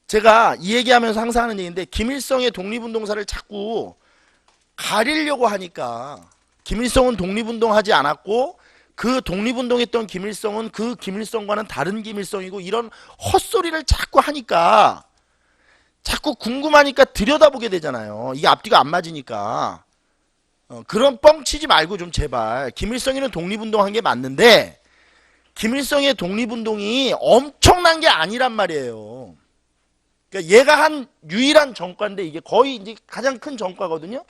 제가 이 얘기하면서 항상 하는 얘기인데, 김일성의 독립운동사를 자꾸 가리려고 하니까, 김일성은 독립운동하지 않았고 그 독립운동했던 김일성은 그 김일성과는 다른 김일성이고, 이런 헛소리를 자꾸 하니까, 자꾸 궁금하니까 들여다보게 되잖아요. 이게 앞뒤가 안 맞으니까. 그런 뻥 치지 말고 좀 제발. 김일성이는 독립운동한 게 맞는데 김일성의 독립운동이 엄청난 게 아니란 말이에요. 그러니까 얘가 한 유일한 전과인데, 이게 거의 이제 가장 큰 전과거든요.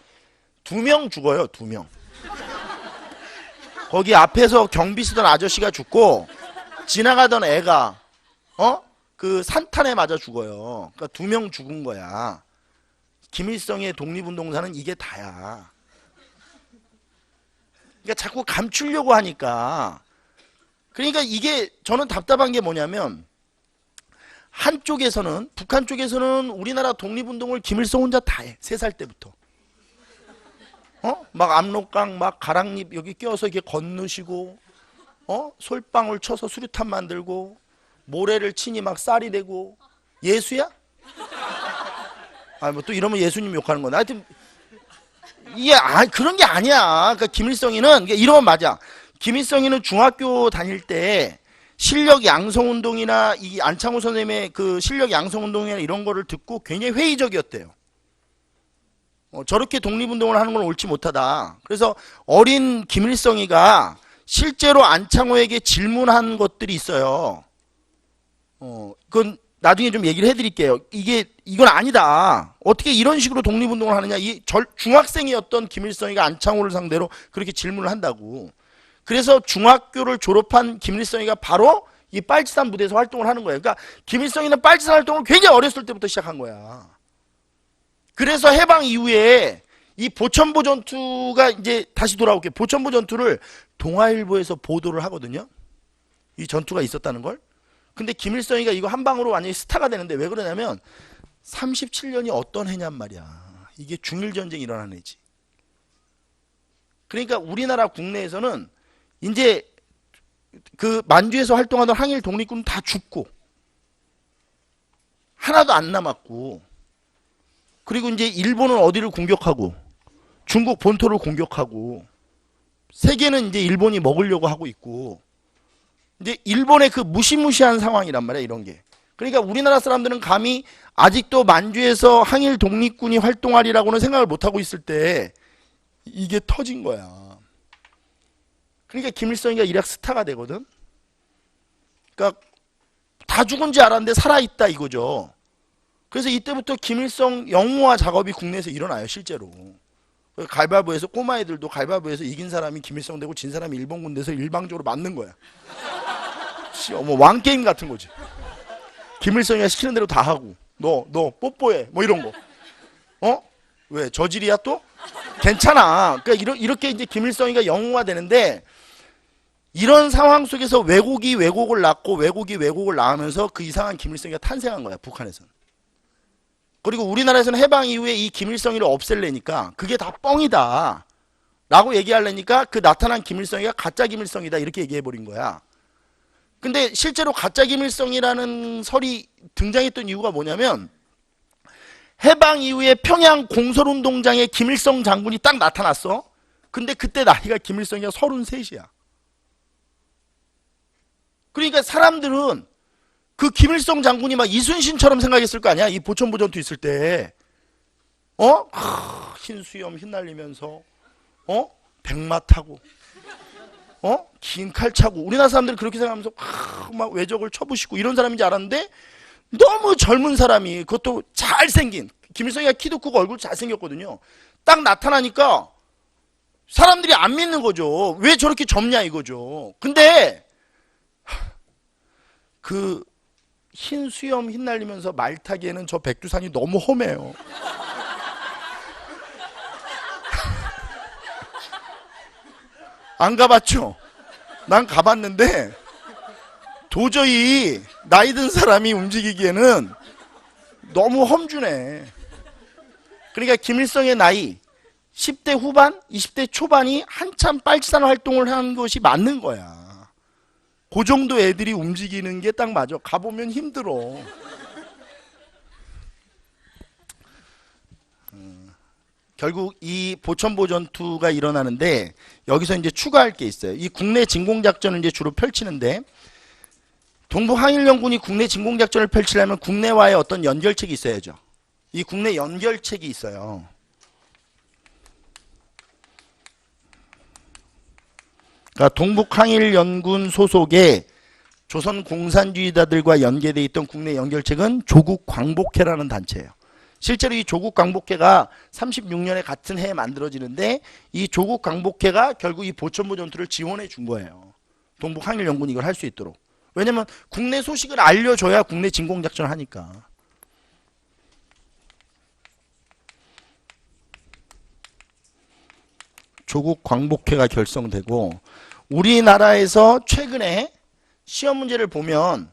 2명 죽어요. 2명. 거기 앞에서 경비 쓰던 아저씨가 죽고, 지나가던 애가 그 산탄에 맞아 죽어요. 그러니까 2명 죽은 거야. 김일성의 독립운동사는 이게 다야. 그러니까 자꾸 감추려고 하니까. 그러니까 이게 저는 답답한 게 뭐냐면, 한쪽에서는, 북한 쪽에서는 우리나라 독립운동을 김일성 혼자 다 해. 3살 때부터. 막 압록강 막 가랑잎 여기 껴서 이렇게 건너시고, 솔방울 쳐서 수류탄 만들고, 모래를 치니 막 쌀이 되고. 예수야? 뭐 또 이러면 예수님 욕하는 건데. 하여튼 이게 그런 게 아니야. 그러니까 김일성이는, 이러면 맞아. 김일성이는 중학교 다닐 때 실력 양성운동이나 이 안창호 선생님의 그 실력 양성운동이나 이런 거를 듣고 굉장히 회의적이었대요. 저렇게 독립운동을 하는 건 옳지 못하다. 그래서 어린 김일성이가 실제로 안창호에게 질문한 것들이 있어요. 그건 나중에 좀 얘기를 해드릴게요. 이건 아니다. 어떻게 이런 식으로 독립운동을 하느냐. 중학생이었던 김일성이가 안창호를 상대로 그렇게 질문을 한다고. 그래서 중학교를 졸업한 김일성이가 바로 이 빨치산 부대에서 활동을 하는 거예요. 그러니까 김일성이는 빨치산 활동을 굉장히 어렸을 때부터 시작한 거야. 그래서 해방 이후에 이 보천보 전투가 이제 다시 돌아올게요. 보천보 전투를 동아일보에서 보도를 하거든요. 이 전투가 있었다는 걸. 근데 김일성이가 이거 한 방으로 완전히 스타가 되는데 왜 그러냐면 37년이 어떤 해냔 말이야. 이게 중일전쟁이 일어난 해지. 그러니까 우리나라 국내에서는 이제 그 만주에서 활동하던 항일 독립군은 다 죽고 하나도 안 남았고, 그리고 이제 일본은 어디를 공격하고 중국 본토를 공격하고 세계는 이제 일본이 먹으려고 하고 있고, 이제 일본의 그 무시무시한 상황이란 말이야, 이런 게. 그러니까 우리나라 사람들은 감히 아직도 만주에서 항일 독립군이 활동하리라고는 생각을 못하고 있을 때 이게 터진 거야. 그러니까 김일성이가 일약 스타가 되거든. 그러니까 다 죽은 줄 알았는데 살아있다 이거죠. 그래서 이때부터 김일성 영웅화 작업이 국내에서 일어나요, 실제로. 갈바보에서 꼬마 애들도 갈바보에서 이긴 사람이 김일성 되고 진 사람이 일본 군대에서 일방적으로 맞는 거야. 뭐 왕게임 같은 거지. 김일성이가 시키는 대로 다 하고 너 뽀뽀해 뭐 이런 거. 왜 저질이야 또? 괜찮아. 그러니까 이렇게 이제 김일성이가 영웅화 되는데, 이런 상황 속에서 왜곡이 왜곡을 낳고 왜곡이 왜곡을 낳으면서 그 이상한 김일성이가 탄생한 거야, 북한에서는. 그리고 우리나라에서는 해방 이후에 이 김일성이를 없앨래니까 그게 다 뻥이다 라고 얘기하려니까 그 나타난 김일성이가 가짜 김일성이다 이렇게 얘기해버린 거야. 근데 실제로 가짜 김일성이라는 설이 등장했던 이유가 뭐냐면, 해방 이후에 평양 공설운동장에 김일성 장군이 딱 나타났어. 근데 그때 나이가 김일성이가 33이야. 그러니까 사람들은 그 김일성 장군이 막 이순신처럼 생각했을 거 아니야, 이 보천보 전투 있을 때. 흰 수염 휘날리면서 백마 타고 긴 칼 차고, 우리나라 사람들이 그렇게 생각하면서 막 외적을 쳐부시고 이런 사람인 줄 알았는데, 너무 젊은 사람이, 그것도 잘생긴, 김일성이가 키도 크고 얼굴 잘생겼거든요. 딱 나타나니까 사람들이 안 믿는 거죠. 왜 저렇게 젊냐 이거죠. 근데 그 흰 수염 휘날리면서 말 타기에는 저 백두산이 너무 험해요. 안 가봤죠? 난 가봤는데 도저히 나이 든 사람이 움직이기에는 너무 험준해. 그러니까 김일성의 나이 10대 후반, 20대 초반이 한참 빨치산 활동을 한 것이 맞는 거야. 그 정도 애들이 움직이는 게 딱 맞아. 가보면 힘들어. 결국 이 보천보 전투가 일어나는데, 여기서 이제 추가할 게 있어요. 이 국내 진공작전을 이제 주로 펼치는데, 동북항일연군이 국내 진공작전을 펼치려면 국내와의 어떤 연결책이 있어야죠. 이 국내 연결책이 있어요. 그러니까 동북항일연군 소속의 조선공산주의자들과 연계되어 있던 국내 연결책은 조국광복회라는 단체예요. 실제로 이 조국광복회가 36년에 같은 해에 만들어지는데, 이 조국광복회가 결국 이 보천보 전투를 지원해 준 거예요. 동북항일연군이 이걸 할 수 있도록. 왜냐면 국내 소식을 알려줘야 국내 진공작전을 하니까. 조국광복회가 결성되고, 우리나라에서 최근에 시험 문제를 보면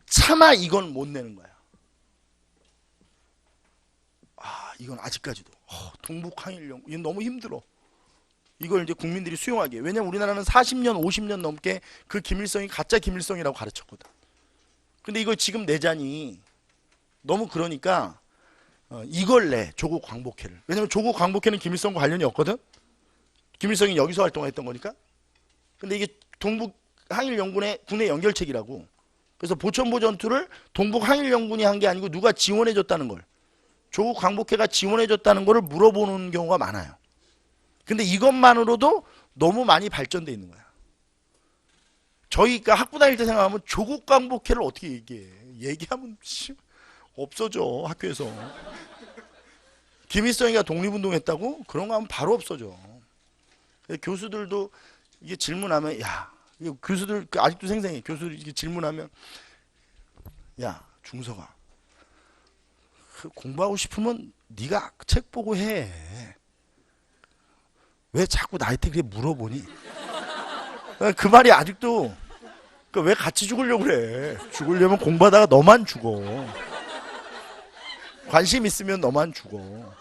차마 이건 못 내는 거야. 이건 아직까지도 동북항일연군 이건 너무 힘들어. 이걸 이제 국민들이 수용하기에. 왜냐면 우리나라는 40년 50년 넘게 그 김일성이 가짜 김일성이라고 가르쳤거든. 근데 이걸 지금 내자니 너무 그러니까 이걸 내, 조국광복회를. 왜냐면 조국광복회는 김일성과 관련이 없거든. 김일성이 여기서 활동했던 거니까. 근데 이게 동북항일연군의 국내 연결책이라고. 그래서 보천보 전투를 동북항일연군이 한 게 아니고 누가 지원해줬다는 걸, 조국광복회가 지원해줬다는 거를 물어보는 경우가 많아요. 근데 이것만으로도 너무 많이 발전돼 있는 거야. 저희가 학부 다닐 때 생각하면 조국광복회를 어떻게 얘기해. 얘기하면 없어져 학교에서. 김일성이가 독립운동했다고? 그런 거 하면 바로 없어져. 교수들도 이게 질문하면 야, 교수들 아직도 생생해. 교수들 이렇게 질문하면 야, 중서가 공부하고 싶으면 네가 책 보고 해. 왜 자꾸 나한테 그렇게 물어보니? 그 말이 아직도 왜 같이 죽으려고 그래? 죽으려면 공부하다가 너만 죽어. 관심 있으면 너만 죽어.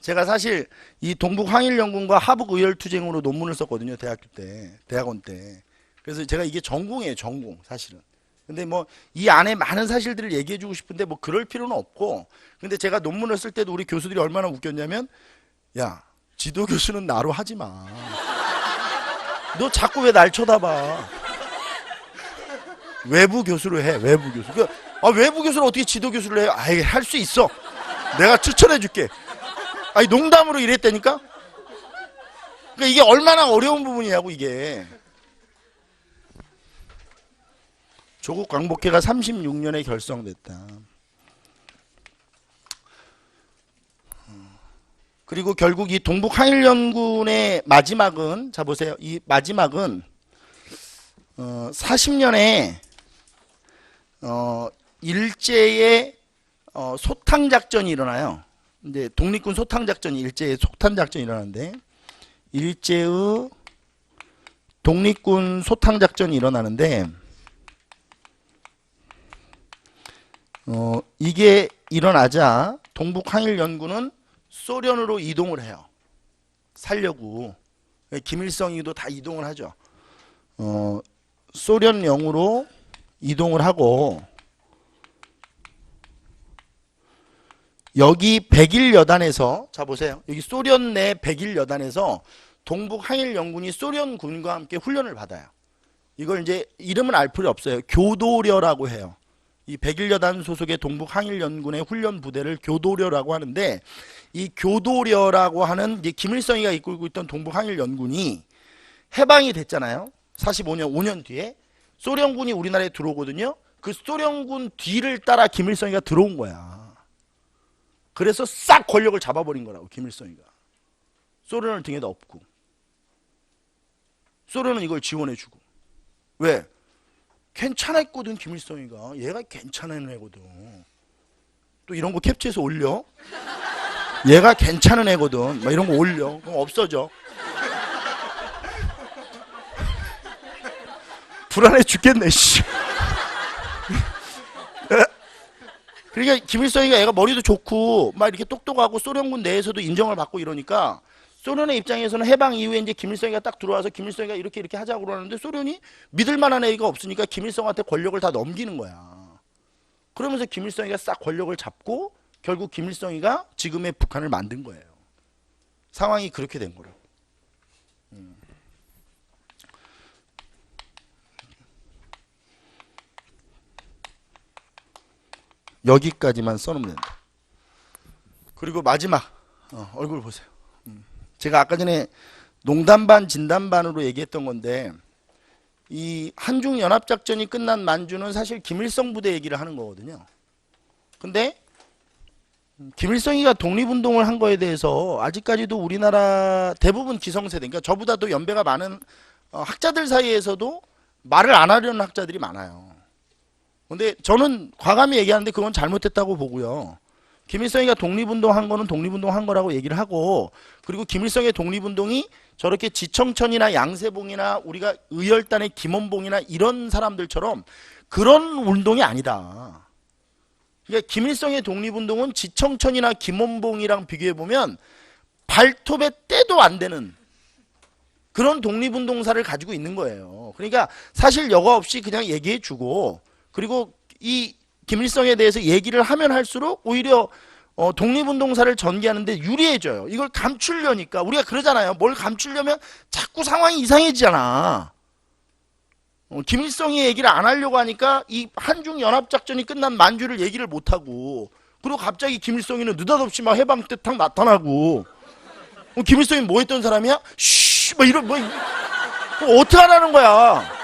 제가 사실 이 동북 항일연군과 하북 의열투쟁으로 논문을 썼거든요. 대학교 때, 대학원 때. 그래서 제가 이게 전공이에요. 전공 사실은. 근데 뭐 이 안에 많은 사실들을 얘기해주고 싶은데 뭐 그럴 필요는 없고. 근데 제가 논문을 쓸 때도 우리 교수들이 얼마나 웃겼냐면, 야, 지도 교수는 나로 하지 마. 너 자꾸 왜 날 쳐다봐? 외부 교수로 해. 외부 교수. 외부 교수를 어떻게 지도 교수를 해요? 아이, 할 수 있어. 내가 추천해줄게. 아니, 농담으로 이랬다니까? 그러니까 이게 얼마나 어려운 부분이냐고, 이게. 조국 광복회가 36년에 결성됐다. 그리고 결국 이 동북 항일연군의 마지막은, 자 보세요. 이 마지막은 40년에 일제의 소탕작전이 일어나요. 이제 독립군 소탕작전이 일제의 소탕작전이 일어나는데, 일제의 독립군 소탕작전이 일어나는데, 이게 일어나자 동북 항일연군은 소련으로 이동을 해요. 살려고. 김일성이도 다 이동을 하죠. 소련령으로 이동을 하고, 여기 백일여단에서, 자 보세요. 여기 소련 내 백일여단에서 동북 항일연군이 소련군과 함께 훈련을 받아요. 이걸 이제 이름은 알 필요 없어요. 교도려라고 해요. 이 백일여단 소속의 동북 항일연군의 훈련 부대를 교도려라고 하는데, 이 교도려라고 하는 이제 김일성이가 이끌고 있던 동북 항일연군이 해방이 됐잖아요. 45년 5년 뒤에 소련군이 우리나라에 들어오거든요. 그 소련군 뒤를 따라 김일성이가 들어온 거야. 그래서 싹 권력을 잡아버린 거라고, 김일성이가. 소련을 등에다 업고. 소련은 이걸 지원해주고. 왜? 괜찮았거든, 김일성이가. 얘가 괜찮은 애거든. 또 이런 거 캡처해서 올려. 얘가 괜찮은 애거든. 막 이런 거 올려. 그럼 없어져. 불안해 죽겠네, 씨. 그러니까 김일성이가 애가 머리도 좋고 막 이렇게 똑똑하고 소련군 내에서도 인정을 받고 이러니까 소련의 입장에서는 해방 이후에 이제 김일성이가 딱 들어와서 김일성이가 이렇게 하자고 그러는데, 소련이 믿을 만한 애가 없으니까 김일성한테 권력을 다 넘기는 거야. 그러면서 김일성이가 싹 권력을 잡고 결국 김일성이가 지금의 북한을 만든 거예요. 상황이 그렇게 된 거라고. 여기까지만 써놓으면 된다. 그리고 마지막 얼굴 보세요. 제가 아까 전에 농담 반 진담 반으로 얘기했던 건데, 이 한중연합작전이 끝난 만주는 사실 김일성 부대 얘기를 하는 거거든요. 근데 김일성이가 독립운동을 한 거에 대해서 아직까지도 우리나라 대부분 기성세대, 그러니까 저보다도 연배가 많은 학자들 사이에서도 말을 안 하려는 학자들이 많아요. 근데 저는 과감히 얘기하는데 그건 잘못했다고 보고요. 김일성이가 독립운동 한 거는 독립운동 한 거라고 얘기를 하고, 그리고 김일성의 독립운동이 저렇게 지청천이나 양세봉이나 우리가 의열단의 김원봉이나 이런 사람들처럼 그런 운동이 아니다. 그러니까 김일성의 독립운동은 지청천이나 김원봉이랑 비교해보면 발톱의 때도 안 되는 그런 독립운동사를 가지고 있는 거예요. 그러니까 사실 여과 없이 그냥 얘기해주고, 그리고 이 김일성에 대해서 얘기를 하면 할수록 오히려 독립운동사를 전개하는데 유리해져요. 이걸 감추려니까. 우리가 그러잖아요. 뭘 감추려면 자꾸 상황이 이상해지잖아. 김일성이 얘기를 안 하려고 하니까 이 한중연합작전이 끝난 만주를 얘기를 못하고, 그리고 갑자기 김일성이는 느닷없이 막 해방 때 탁 나타나고, 김일성이 뭐 했던 사람이야? 쉬, 뭐 이런, 뭐, 어떻게 하라는 거야?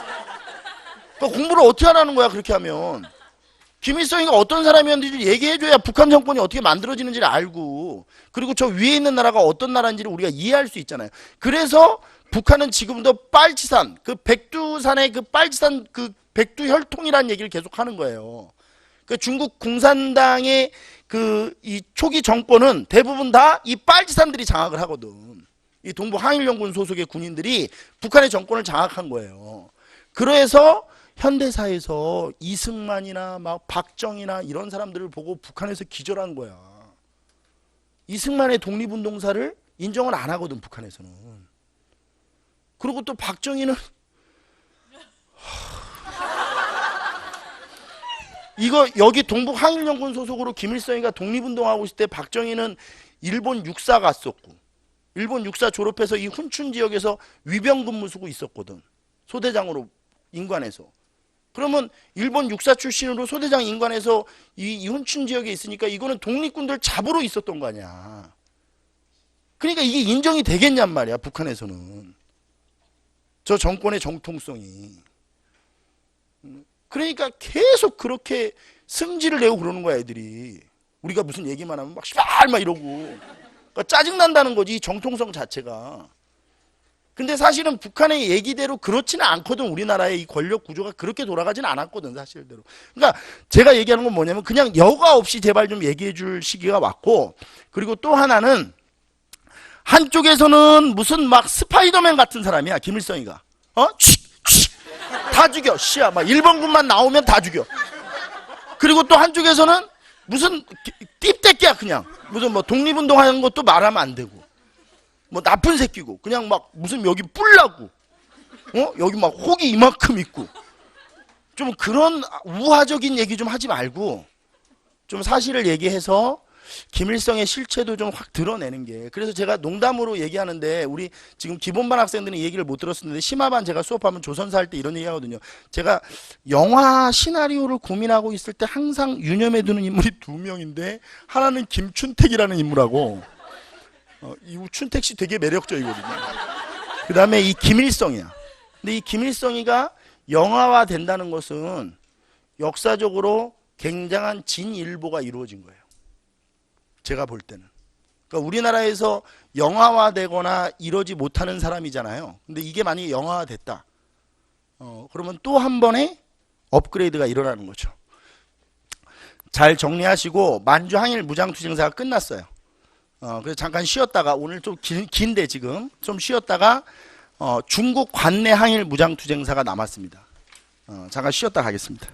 그러니까 공부를 어떻게 하라는 거야 그렇게 하면. 김일성이가 어떤 사람이었는지 얘기해줘야 북한 정권이 어떻게 만들어지는지를 알고, 그리고 저 위에 있는 나라가 어떤 나라인지를 우리가 이해할 수 있잖아요. 그래서 북한은 지금도 빨치산, 그 백두산의 그 빨치산 그 백두혈통이라는 얘기를 계속 하는 거예요. 그 중국 공산당의 그 이 초기 정권은 대부분 다 이 빨치산들이 장악을 하거든. 이 동부 항일연군 소속의 군인들이 북한의 정권을 장악한 거예요. 그래서 현대사에서 이승만이나 막 박정희나 이런 사람들을 보고 북한에서 기절한 거야. 이승만의 독립운동사를 인정을 안 하거든 북한에서는. 그리고 또 박정희는 이거 여기 동북 항일연군 소속으로 김일성이가 독립운동하고 있을 때 박정희는 일본 육사 갔었고, 일본 육사 졸업해서 이 훈춘 지역에서 위병 근무 쓰고 있었거든. 소대장으로 인관해서. 그러면 일본 육사 출신으로 소대장 인관해서 이 훈춘 지역에 있으니까 이거는 독립군들 잡으러 있었던 거 아니야. 그러니까 이게 인정이 되겠냔 말이야 북한에서는. 저 정권의 정통성이. 그러니까 계속 그렇게 승질을 내고 그러는 거야 애들이. 우리가 무슨 얘기만 하면 막 씨발 막 이러고. 그러니까 짜증난다는 거지 정통성 자체가. 근데 사실은 북한의 얘기대로 그렇지는 않거든. 우리나라의 이 권력 구조가 그렇게 돌아가지는 않았거든 사실대로. 그러니까 제가 얘기하는 건 뭐냐면 그냥 여과 없이 제발 좀 얘기해 줄 시기가 왔고, 그리고 또 하나는 한쪽에서는 무슨 막 스파이더맨 같은 사람이야 김일성이가. 다 죽여 씨야. 막 일본군만 나오면 다 죽여. 그리고 또 한쪽에서는 무슨 띠떼끼야 그냥. 무슨 뭐 독립운동하는 것도 말하면 안 되고, 뭐 나쁜 새끼고, 그냥 막 무슨 여기 뿔나고, 여기 막 혹이 이만큼 있고, 좀 그런 우화적인 얘기 좀 하지 말고 좀 사실을 얘기해서 김일성의 실체도 좀 확 드러내는 게. 그래서 제가 농담으로 얘기하는데 우리 지금 기본반 학생들은 이 얘기를 못 들었었는데 심화반 제가 수업하면 조선사 할 때 이런 얘기 하거든요. 제가 영화 시나리오를 고민하고 있을 때 항상 유념해 두는 인물이 두 명인데, 하나는 김춘택이라는 인물하고, 이 춘택 씨 되게 매력적이거든요. 그 다음에 이 김일성이야. 근데 이 김일성이가 영화화 된다는 것은 역사적으로 굉장한 진일보가 이루어진 거예요. 제가 볼 때는. 그러니까 우리나라에서 영화화되거나 이러지 못하는 사람이잖아요. 근데 이게 만약에 영화화됐다. 그러면 또 한 번의 업그레이드가 일어나는 거죠. 잘 정리하시고 만주 항일 무장투쟁사가 끝났어요. 그래서 잠깐 쉬었다가, 오늘 좀 긴데 지금 좀 쉬었다가 중국 관내 항일 무장투쟁사가 남았습니다. 잠깐 쉬었다 가겠습니다.